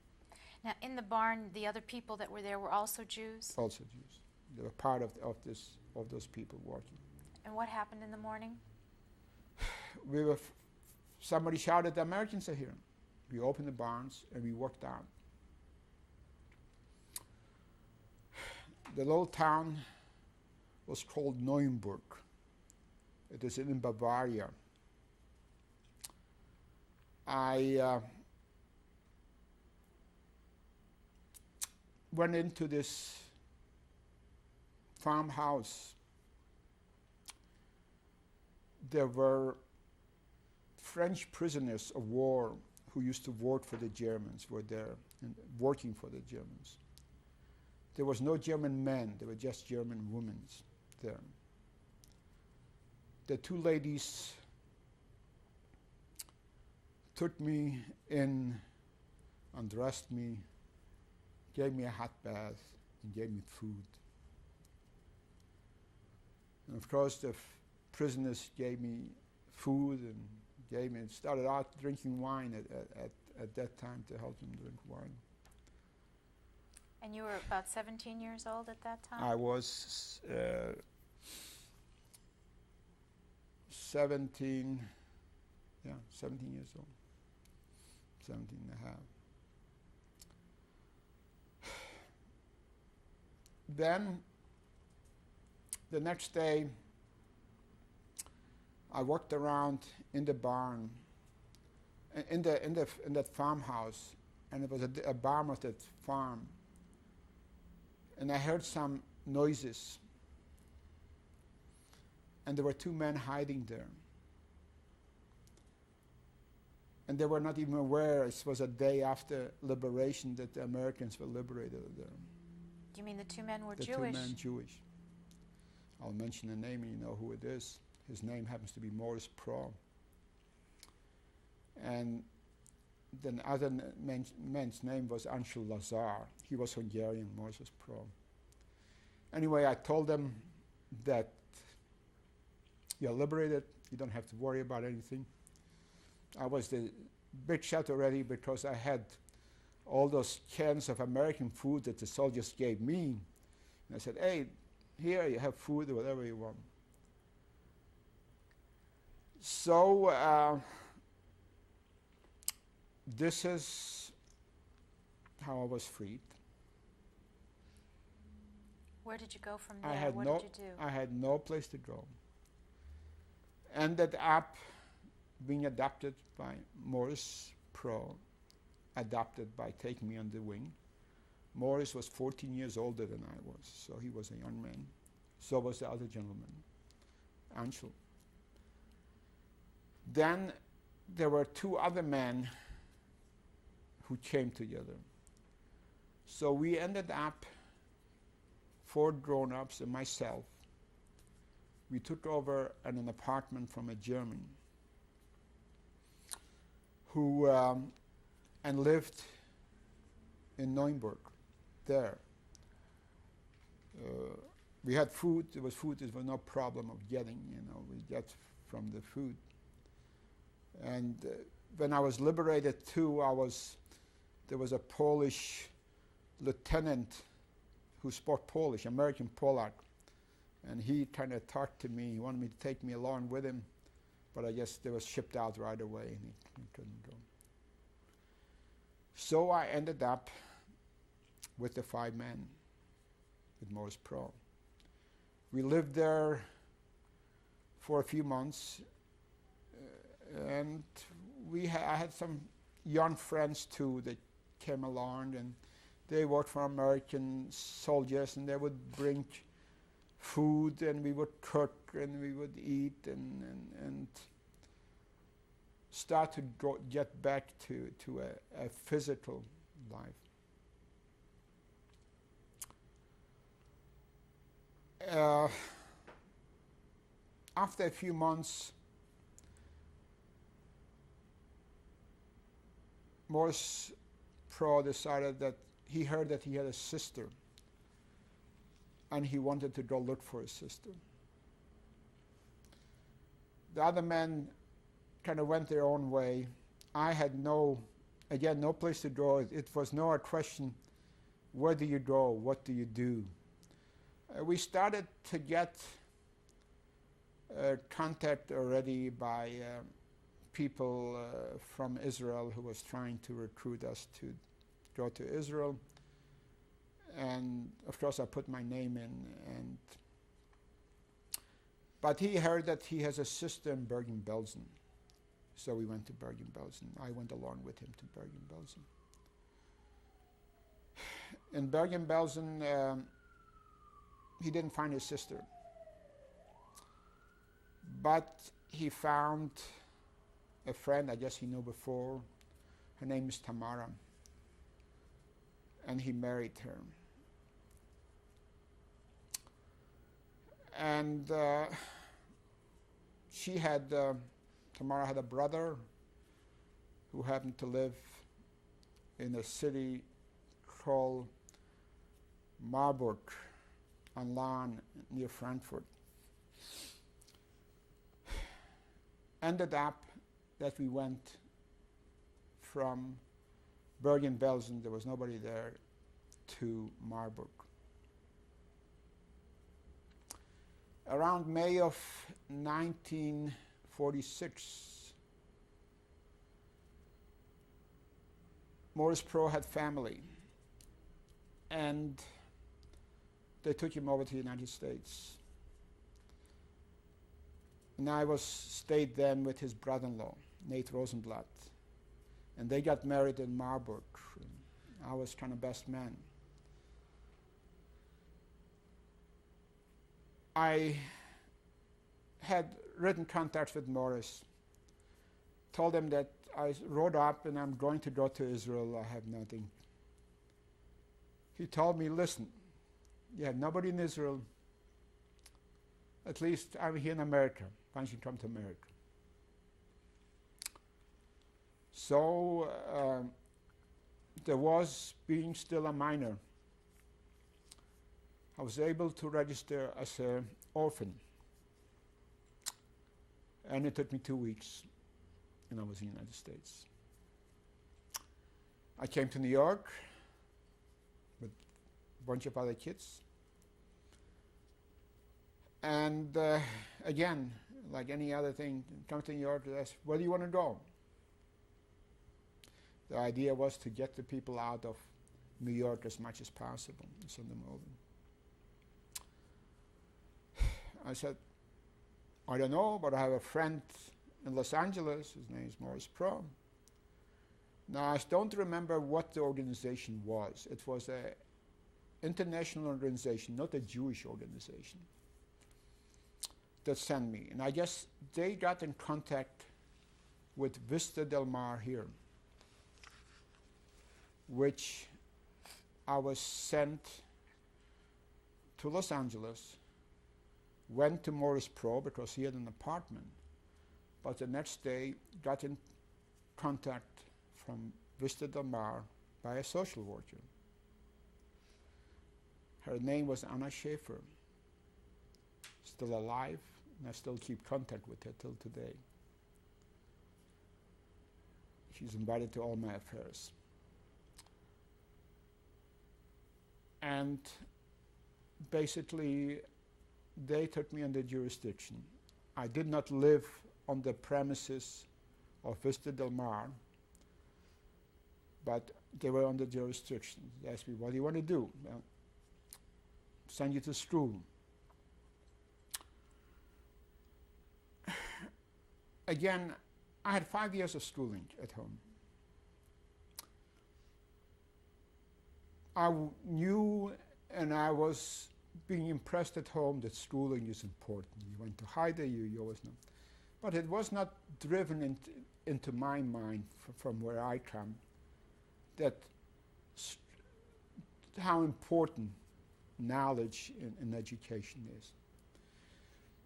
Speaker 3: Now, in the barn, the other people that were there were also Jews?
Speaker 4: Also Jews. They were part of those people working.
Speaker 3: And what happened in the morning?
Speaker 4: Somebody shouted, "The Americans are here." We opened the barns and we walked out. The little town was called Neuenburg. It is in Bavaria. I went into this farmhouse. There were French prisoners of war who used to work for the Germans, were there and working for the Germans. There was no German men, there were just German women there. The two ladies took me in, undressed me, gave me a hot bath, and gave me food. And of course the prisoners gave me food and started out drinking wine at that time to help them drink wine.
Speaker 3: And you were about 17 years old at that time?
Speaker 4: I was 17 years old, 17 and a half. Then, the next day, I walked around in the barn, in that farmhouse, and it was a barn of that farm. And I heard some noises, and there were two men hiding there. And they were not even aware it was a day after liberation that the Americans were liberated there.
Speaker 3: You mean the two men were
Speaker 4: The
Speaker 3: Jewish?
Speaker 4: two men Jewish. I'll mention the name and you know who it is. His name happens to be Morris Pro. And the other man's name was Anshul Lazar. He was Hungarian, Morris was Pro. Anyway, I told them that you're liberated, you don't have to worry about anything. I was the big shot already because I had all those cans of American food that the soldiers gave me. And I said, hey, here you have food or whatever you want. So this is how I was freed.
Speaker 3: Where did you go from there? What did you do?
Speaker 4: I had no place to go. Ended up being adopted by Morris Pro, adopted by taking me under wing. Morris was 14 years older than I was, so he was a young man. So was the other gentleman, Anshul. Then there were two other men who came together. So we ended up, 4 grown-ups and myself. We took over an apartment from a German who and lived in Nuremberg there. We had food. There was no problem of getting, we get from the food. And when I was liberated too, there was a Polish lieutenant who spoke Polish, American Polak, and he kind of talked to me. He wanted me to take me along with him, but I guess they was shipped out right away, and he couldn't go. So I ended up with the 5 men, with Morris Pro. We lived there for a few months, and I had some young friends too that came along, and they worked for American soldiers, and they would bring food, and we would cook, and we would eat, and start to get back to a physical life. After a few months, Morris Pro decided that he heard that he had a sister, and he wanted to go look for his sister. The other men kind of went their own way. I had no place to go. It was no question, where do you go? What do you do? We started to get contact already by people from Israel who was trying to recruit us to go to Israel. And of course I put my name in, but he heard that he has a sister in Bergen-Belsen. So we went to Bergen-Belsen. I went along with him to Bergen-Belsen. In Bergen-Belsen, he didn't find his sister, but he found a friend I guess he knew before. Her name is Tamara, and he married her. And Tamara had a brother who happened to live in a city called Marburg on Lahn near Frankfurt. Ended up that we went from Bergen-Belsen, there was nobody there, to Marburg. Around May of 1946, Morris Pro had family, and they took him over to the United States. And I stayed then with his brother-in-law, Nate Rosenblatt, and they got married in Marburg. I was kind of best man. I had written contacts with Morris, told him that I wrote up and I'm going to go to Israel, I have nothing. He told me, listen, Yeah, nobody in Israel, at least I'm here in America, once you come to America. So there was, being still a minor, I was able to register as an orphan. And it took me 2 weeks, and I was in the United States. I came to New York with a bunch of other kids. And again, like any other thing, come to New York and ask, where do you want to go? The idea was to get the people out of New York as much as possible and send them over. I said, I don't know, but I have a friend in Los Angeles. His name is Morris Pro. Now, I don't remember what the organization was. It was an international organization, not a Jewish organization, that sent me. And I guess they got in contact with Vista Del Mar here, which I was sent to Los Angeles, went to Morris Pro because he had an apartment, but the next day got in contact from Vista Del Mar by a social worker. Her name was Anna Schaefer, still alive, and I still keep contact with her till today. She's invited to all my affairs. And basically, they took me under jurisdiction. I did not live on the premises of Vista Del Mar, but they were under jurisdiction. They asked me, what do you want to do? Well, send you to school. Again, I had 5 years of schooling at home. I knew, and I was being impressed at home, that schooling is important. You went to Haide, you always know. But it was not driven into my mind from where I come, that how important knowledge in education is.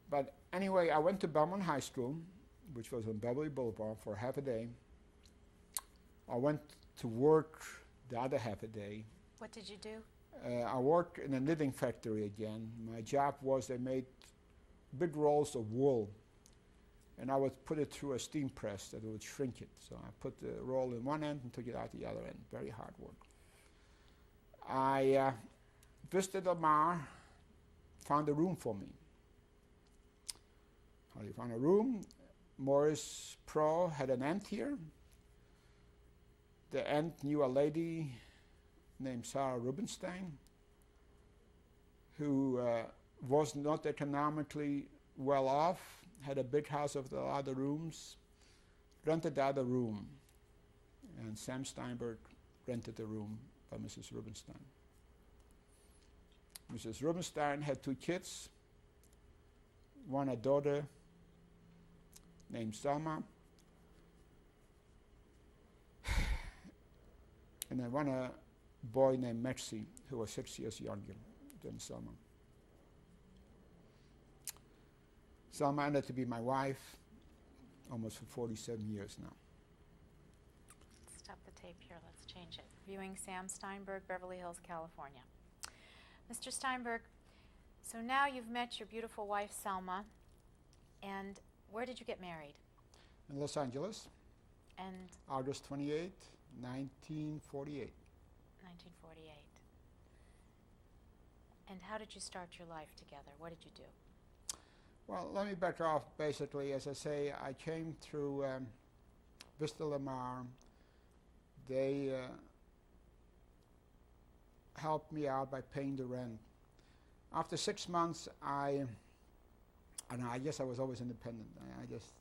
Speaker 4: But anyway, I went to Belmont High School, which was on Beverly Boulevard, for half a day. I went to work the other half a day.
Speaker 3: What did you do?
Speaker 4: I worked in a knitting factory again. My job was they made big rolls of wool, and I would put it through a steam press that would shrink it. So I put the roll in one end and took it out the other end. Very hard work. I Vista Del Mar found a room for me. How do you find a room? Morris Pro had an aunt here. The aunt knew a lady named Sarah Rubenstein, who was not economically well off, had a big house with a lot of rooms, rented the other room, and Sam Steinberg rented the room by Mrs. Rubenstein. Mrs. Rubenstein had 2 kids, one a daughter named Selma, and then one a boy named Maxie, who was 6 years younger than Selma. Selma ended to be my wife almost for 47 years now.
Speaker 3: Stop the tape here. Let's change it. Viewing Sam Steinberg, Beverly Hills, California. Mr. Steinberg, so now you've met your beautiful wife, Selma, and where did you get married?
Speaker 4: In Los Angeles,
Speaker 3: And
Speaker 4: August 28, 1948.
Speaker 3: 1948. And how did you start your life together? What did you do?
Speaker 4: Well, let me back off. Basically, as I say, I came through Vista Del Mar. They helped me out by paying the rent. After 6 months, I guess I was always independent. I just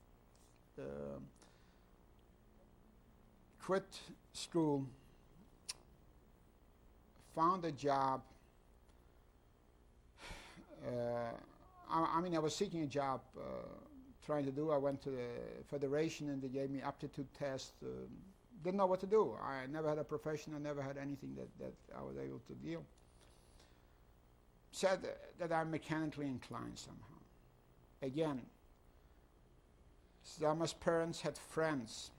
Speaker 4: quit school, found a job. I was seeking a job, trying to do. I went to the Federation and they gave me aptitude test. Didn't know what to do. I never had a profession. I never had anything that I was able to deal. said that I'm mechanically inclined somehow. Again, Selma's parents had friends.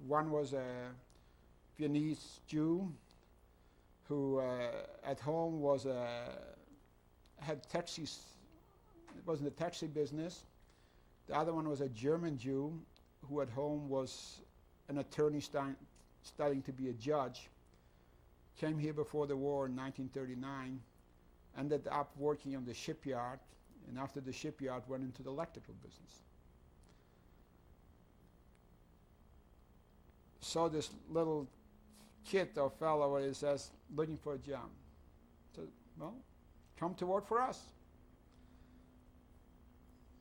Speaker 4: One was a Viennese Jew who at home had taxis, was in the taxi business. The other one was a German Jew who at home was an attorney studying to be a judge. Came here before the war in 1939, ended up working on the shipyard, and after the shipyard went into the electrical business. So this little kid or fellow is looking for a job. So, well, come to work for us.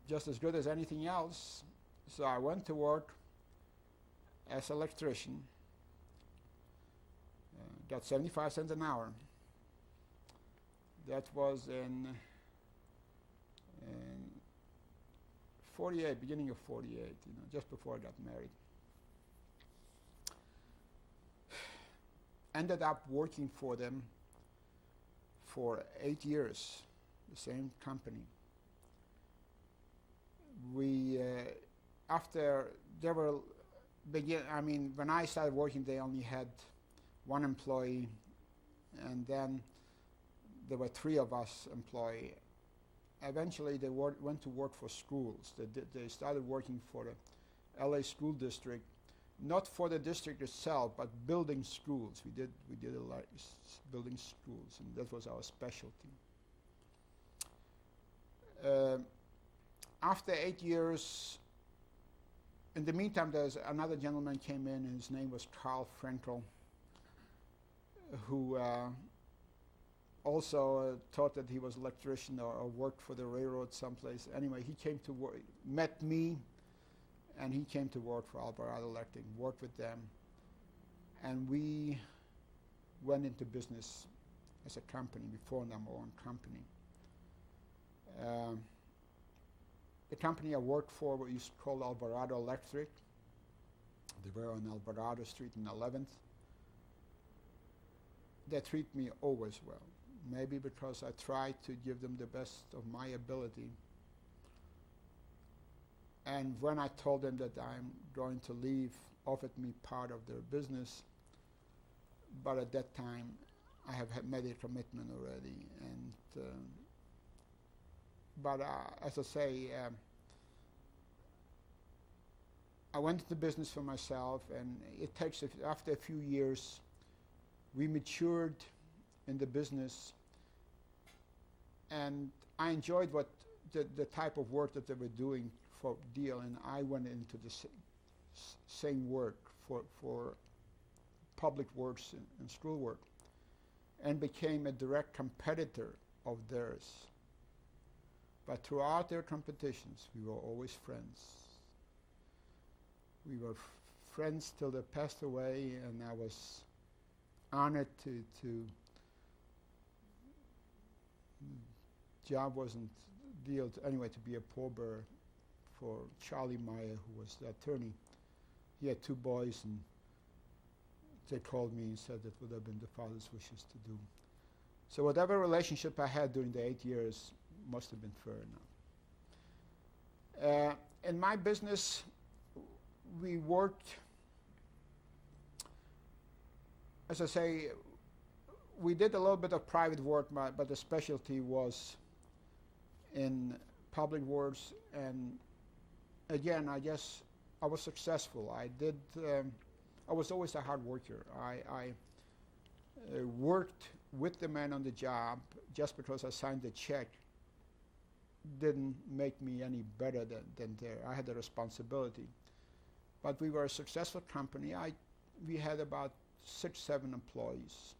Speaker 4: Just as good as anything else. So I went to work as an electrician. Got 75 cents an hour. That was in 48, beginning of 48, just before I got married. Ended up working for them for 8 years, the same company. We, after they were when I started working, they only had one employee, and then there were 3 of us employee. Eventually, they went to work for schools. They started working for the LA school district, not for the district itself, but building schools. We did a lot building schools, and that was our specialty. After 8 years, in the meantime, there's another gentleman came in, and his name was Carl Frenkel, who also thought that he was an electrician or worked for the railroad someplace. Anyway, he came to work, met me, and he came to work for Alvarado Electric, worked with them, and we went into business as a company. We formed our own company. The company I worked for was called Alvarado Electric. They were on Alvarado Street in 11th. They treat me always well, maybe because I try to give them the best of my ability. And when I told them that I'm going to leave, offered me part of their business, but at that time I have made a commitment already. And but as I say, I went into business for myself, and it takes after a few years, we matured in the business, and I enjoyed what the type of work that they were doing for deal, and I went into the same work for public works and school work, and became a direct competitor of theirs. But throughout their competitions, we were always friends. We were friends till they passed away, and I was honored to job wasn't deal to, anyway, to be a pallbearer for Charlie Meyer, who was the attorney. He had 2 boys, and they called me and said that would have been the father's wishes to do. So whatever relationship I had during the 8 years must have been fair enough. In my business, we worked, as I say, we did a little bit of private work, but the specialty was in public works, and again, I guess I was successful. I was always a hard worker. I worked with the man on the job. Just because I signed the check didn't make me any better than there. I had a responsibility. But we were a successful company. We had about 6, 7 employees.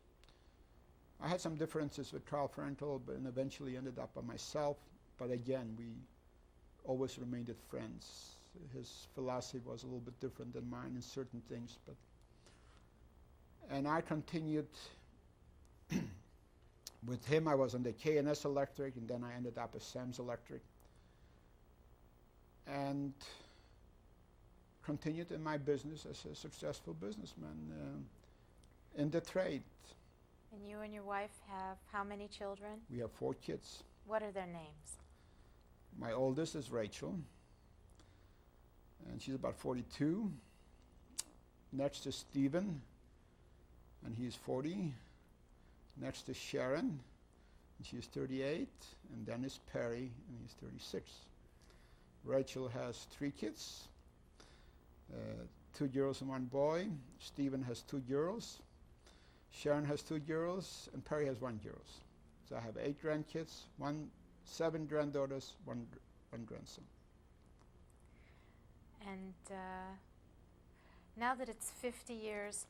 Speaker 4: I had some differences with Carl Frenkel, and eventually ended up by myself. But again, we always remained friends. His philosophy was a little bit different than mine in certain things, and I continued with him. I was on the K&S Electric, and then I ended up at Sam's Electric, and continued in my business as a successful businessman in the trade.
Speaker 3: And you and your wife have how many children?
Speaker 4: We have 4 kids.
Speaker 3: What are their names?
Speaker 4: My oldest is Rachel, and she's about 42. Next is Stephen, and he's 40. Next is Sharon, and she's 38. And then is Perry, and he's 36. Rachel has 3 kids, 2 girls and 1 boy. Stephen has 2 girls. Sharon has 2 girls, and Perry has 1 girl. So I have 8 grandkids, 7 granddaughters, one grandson.
Speaker 3: And now that it's 50 years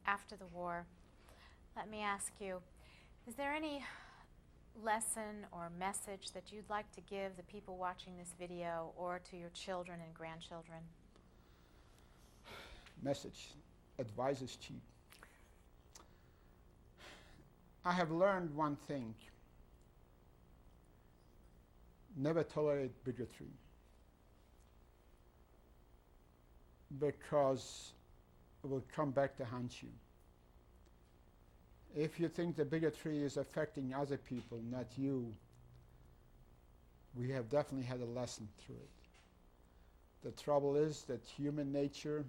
Speaker 3: after the war, let me ask you, is there any lesson or message that you'd like to give the people watching this video or to your children and grandchildren?
Speaker 4: Message: advice is cheap. I have learned one thing: never tolerate bigotry, because it will come back to haunt you. If you think the bigotry is affecting other people, not you, we have definitely had a lesson through it. The trouble is that human nature,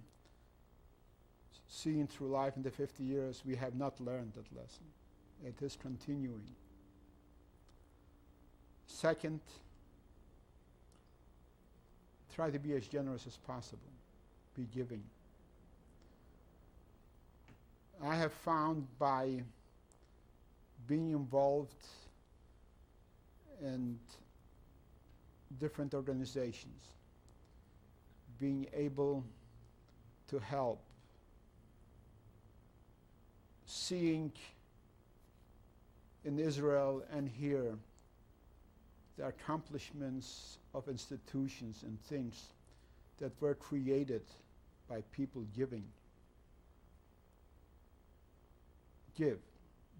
Speaker 4: seen through life in the 50 years, we have not learned that lesson. It is continuing. Second, try to be as generous as possible. Be giving. I have found by being involved in different organizations, being able to help, seeing in Israel and here the accomplishments of institutions and things that were created by people giving. Give.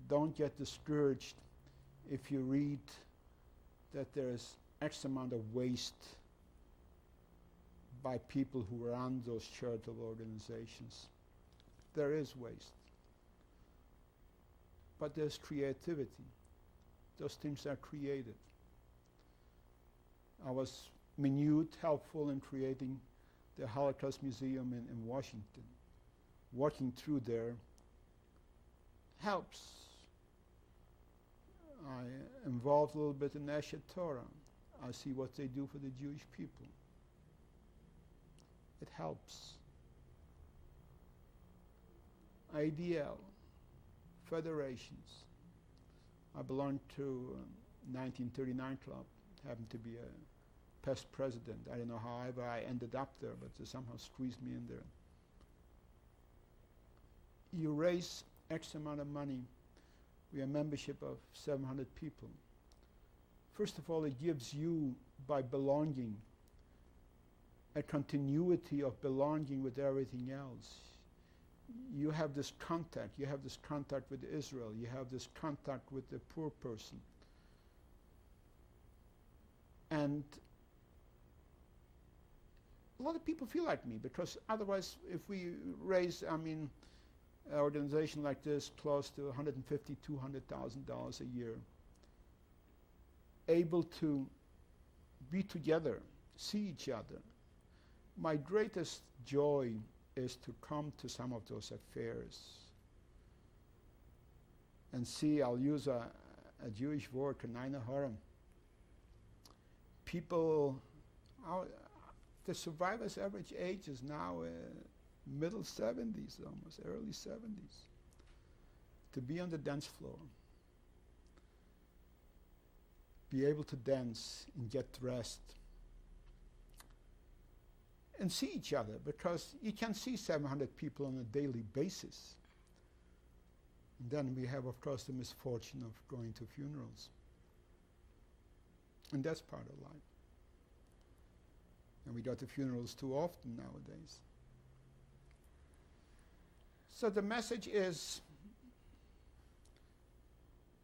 Speaker 4: Don't get discouraged if you read that there's X amount of waste by people who run those charitable organizations. There is waste. But there's creativity. Those things are created. I was minute helpful in creating the Holocaust Museum in Washington. Walking through there helps. I involved a little bit in Eshet Torah. I see what they do for the Jewish people. It helps. IDL, federations. I belonged to 1939 club, happened to be a past president. I don't know however I ended up there, but they somehow squeezed me in there. You raise X amount of money. We have a membership of 700 people. First of all, it gives you, by belonging, a continuity of belonging with everything else. You have this contact. You have this contact with Israel. You have this contact with the poor person. And a lot of people feel like me, because otherwise, if we raise, an organization like this close to $150,000, $200,000 a year, able to be together, see each other. My greatest joy is to come to some of those affairs and see, I'll use a Jewish word, K'nai Haram. People, the survivors' average age is now middle 70s, almost early 70s. To be on the dance floor, be able to dance and get dressed and see each other, because you can see 700 people on a daily basis. And then we have, of course, the misfortune of going to funerals. And that's part of life. And we go to funerals too often nowadays. So the message is,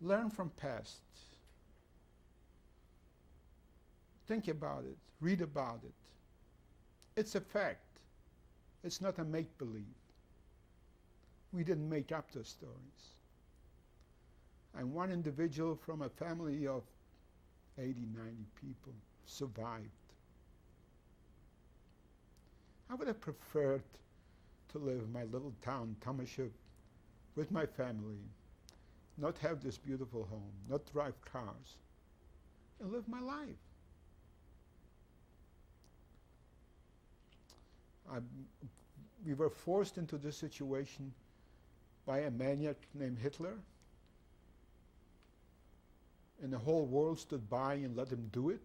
Speaker 4: learn from past. Think about it, read about it. It's a fact. It's not a make-believe. We didn't make up those stories. And one individual from a family of 80, 90 people survived. I would have preferred to live in my little town, Tomaszów, with my family, not have this beautiful home, not drive cars, and live my life. We were forced into this situation by a maniac named Hitler, and the whole world stood by and let him do it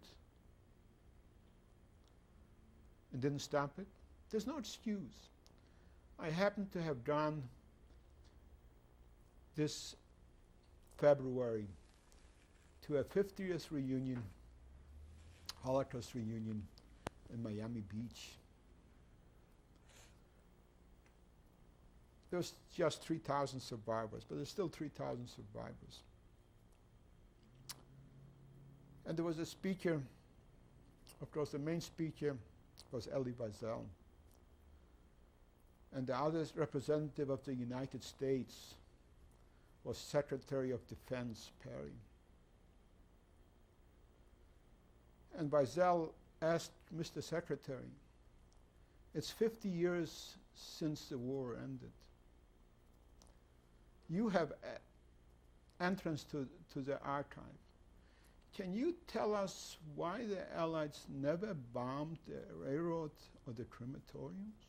Speaker 4: and didn't stop it. There's no excuse. I happen to have gone this February to a 50th reunion, Holocaust reunion in Miami Beach. There's just 3,000 survivors, but there's still 3,000 survivors. And there was a speaker, of course the main speaker was Elie Wiesel. And the other representative of the United States was Secretary of Defense Perry. And Wiesel asked Mr. Secretary, it's 50 years since the war ended. You have entrance to the archive. Can you tell us why the Allies never bombed the railroad or the crematoriums?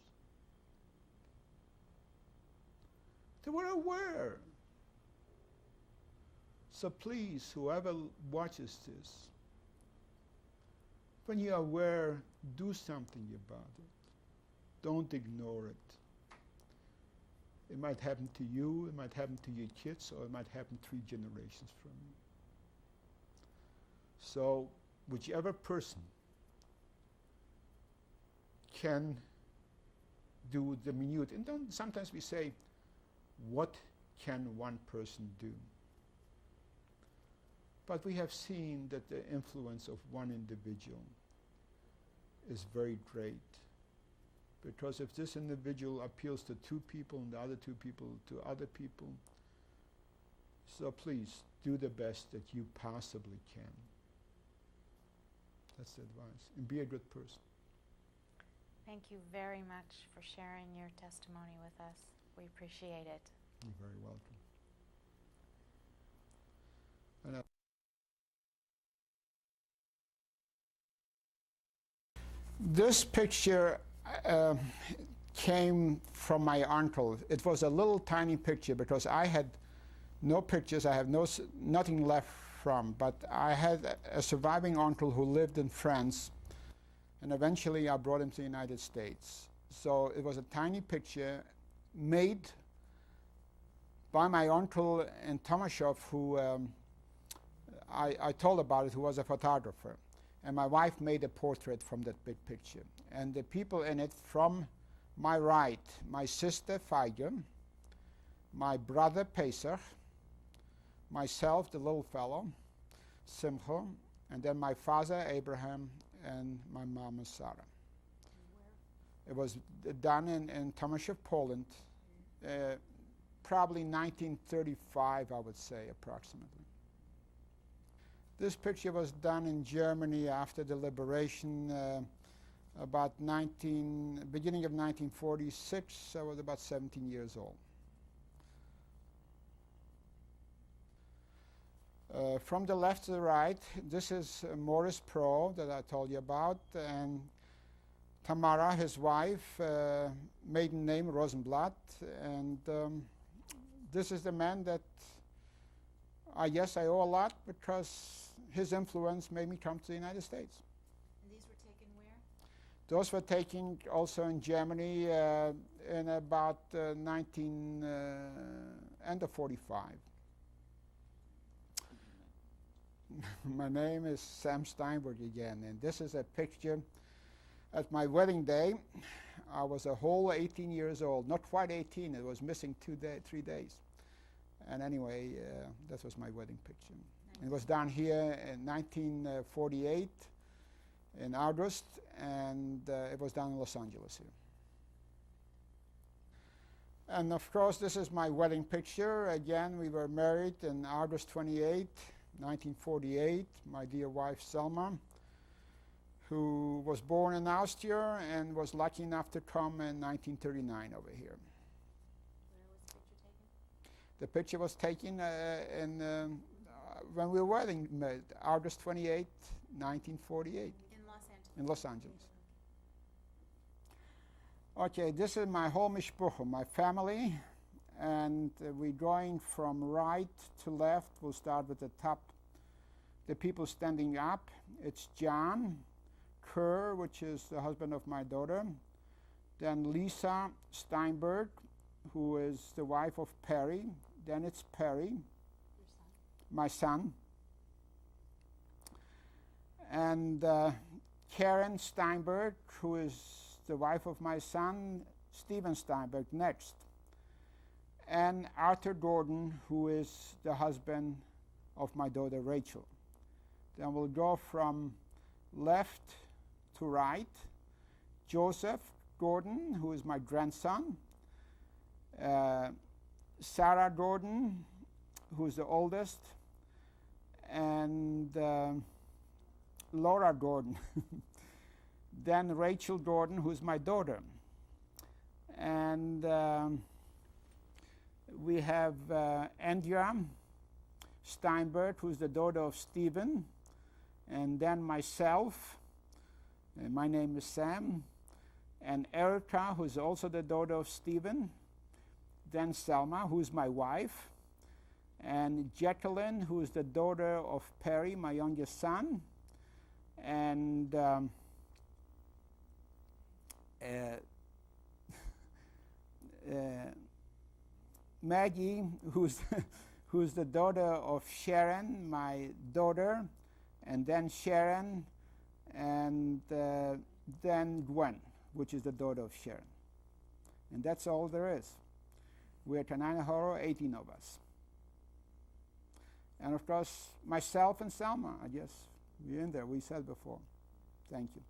Speaker 4: They were aware. So please, whoever watches this, when you're aware, do something about it. Don't ignore it. It might happen to you, it might happen to your kids, or it might happen 3 generations from you. So whichever person can do the minute, and sometimes we say, what can one person do? But we have seen that the influence of one individual is very great. Because if this individual appeals to 2 people and the other 2 people to other people, so please do the best that you possibly can. That's the advice. And be a good person.
Speaker 3: Thank you very much for sharing your testimony with us. We appreciate it.
Speaker 4: You're very welcome. This picture came from my uncle. It was a little tiny picture because I had no pictures. I have nothing left from. But I had a surviving uncle who lived in France, and eventually I brought him to the United States. So it was a tiny picture made by my uncle in Tomaszów, who I told about it, who was a photographer. And my wife made a portrait from that big picture. And the people in it from my right, my sister Feige, my brother Pesach, myself, the little fellow, Simcha, and then my father Abraham, and my mama Sarah. It was done in Tomaszów, Poland, probably 1935, I would say, approximately. This picture was done in Germany after the liberation, about beginning of 1946. I was about 17 years old. From the left to the right, this is Morris Pro that I told you about, and Tamara, his wife, maiden name Rosenblatt, and this is the man that I guess I owe a lot because his influence made me come to the United States.
Speaker 2: And these were taken where?
Speaker 4: Those were taken also in Germany in about end of 45. My name is Sam Steinberg again, and this is a picture at my wedding day. I was a whole 18 years old, not quite 18, it was missing 3 days. And anyway, that was my wedding picture. It was down here in 1948 in August, and it was down in Los Angeles here. And of course, this is my wedding picture. Again, we were married on August 28, 1948. My dear wife, Selma, who was born in Austria and was lucky enough to come in 1939 over here.
Speaker 3: Where was the picture taken?
Speaker 4: The picture was taken when we were wedding, August 28, 1948.
Speaker 2: In Los Angeles.
Speaker 4: In Los Angeles. Okay, this is my whole mishpucha, my family, and we're going from right to left. We'll start with the top, the people standing up. It's John Kerr, which is the husband of my daughter. Then Lisa Steinberg, who is the wife of Perry. Then it's Perry,
Speaker 2: Your son.
Speaker 4: my son. And Karen Steinberg, who is the wife of my son, Stephen Steinberg, next. And Arthur Gordon, who is the husband of my daughter, Rachel. Then we'll go from left to right. Joseph Gordon, who is my grandson. Sarah Gordon, who is the oldest. And Laura Gordon. Then Rachel Gordon, who's my daughter. And we have Andrea Steinberg, who's the daughter of Stephen. And then myself, and my name is Sam. And Erica, who's also the daughter of Stephen. Then Selma, who's my wife. And Jacqueline, who's the daughter of Perry, my youngest son. And Maggie, who's who's the daughter of Sharon, my daughter, and then Sharon, and then Gwen, which is the daughter of Sharon. And that's all there is. We're Kananahoro, 18 of us. And of course, myself and Selma, I guess. We're in there, we said before. Thank you.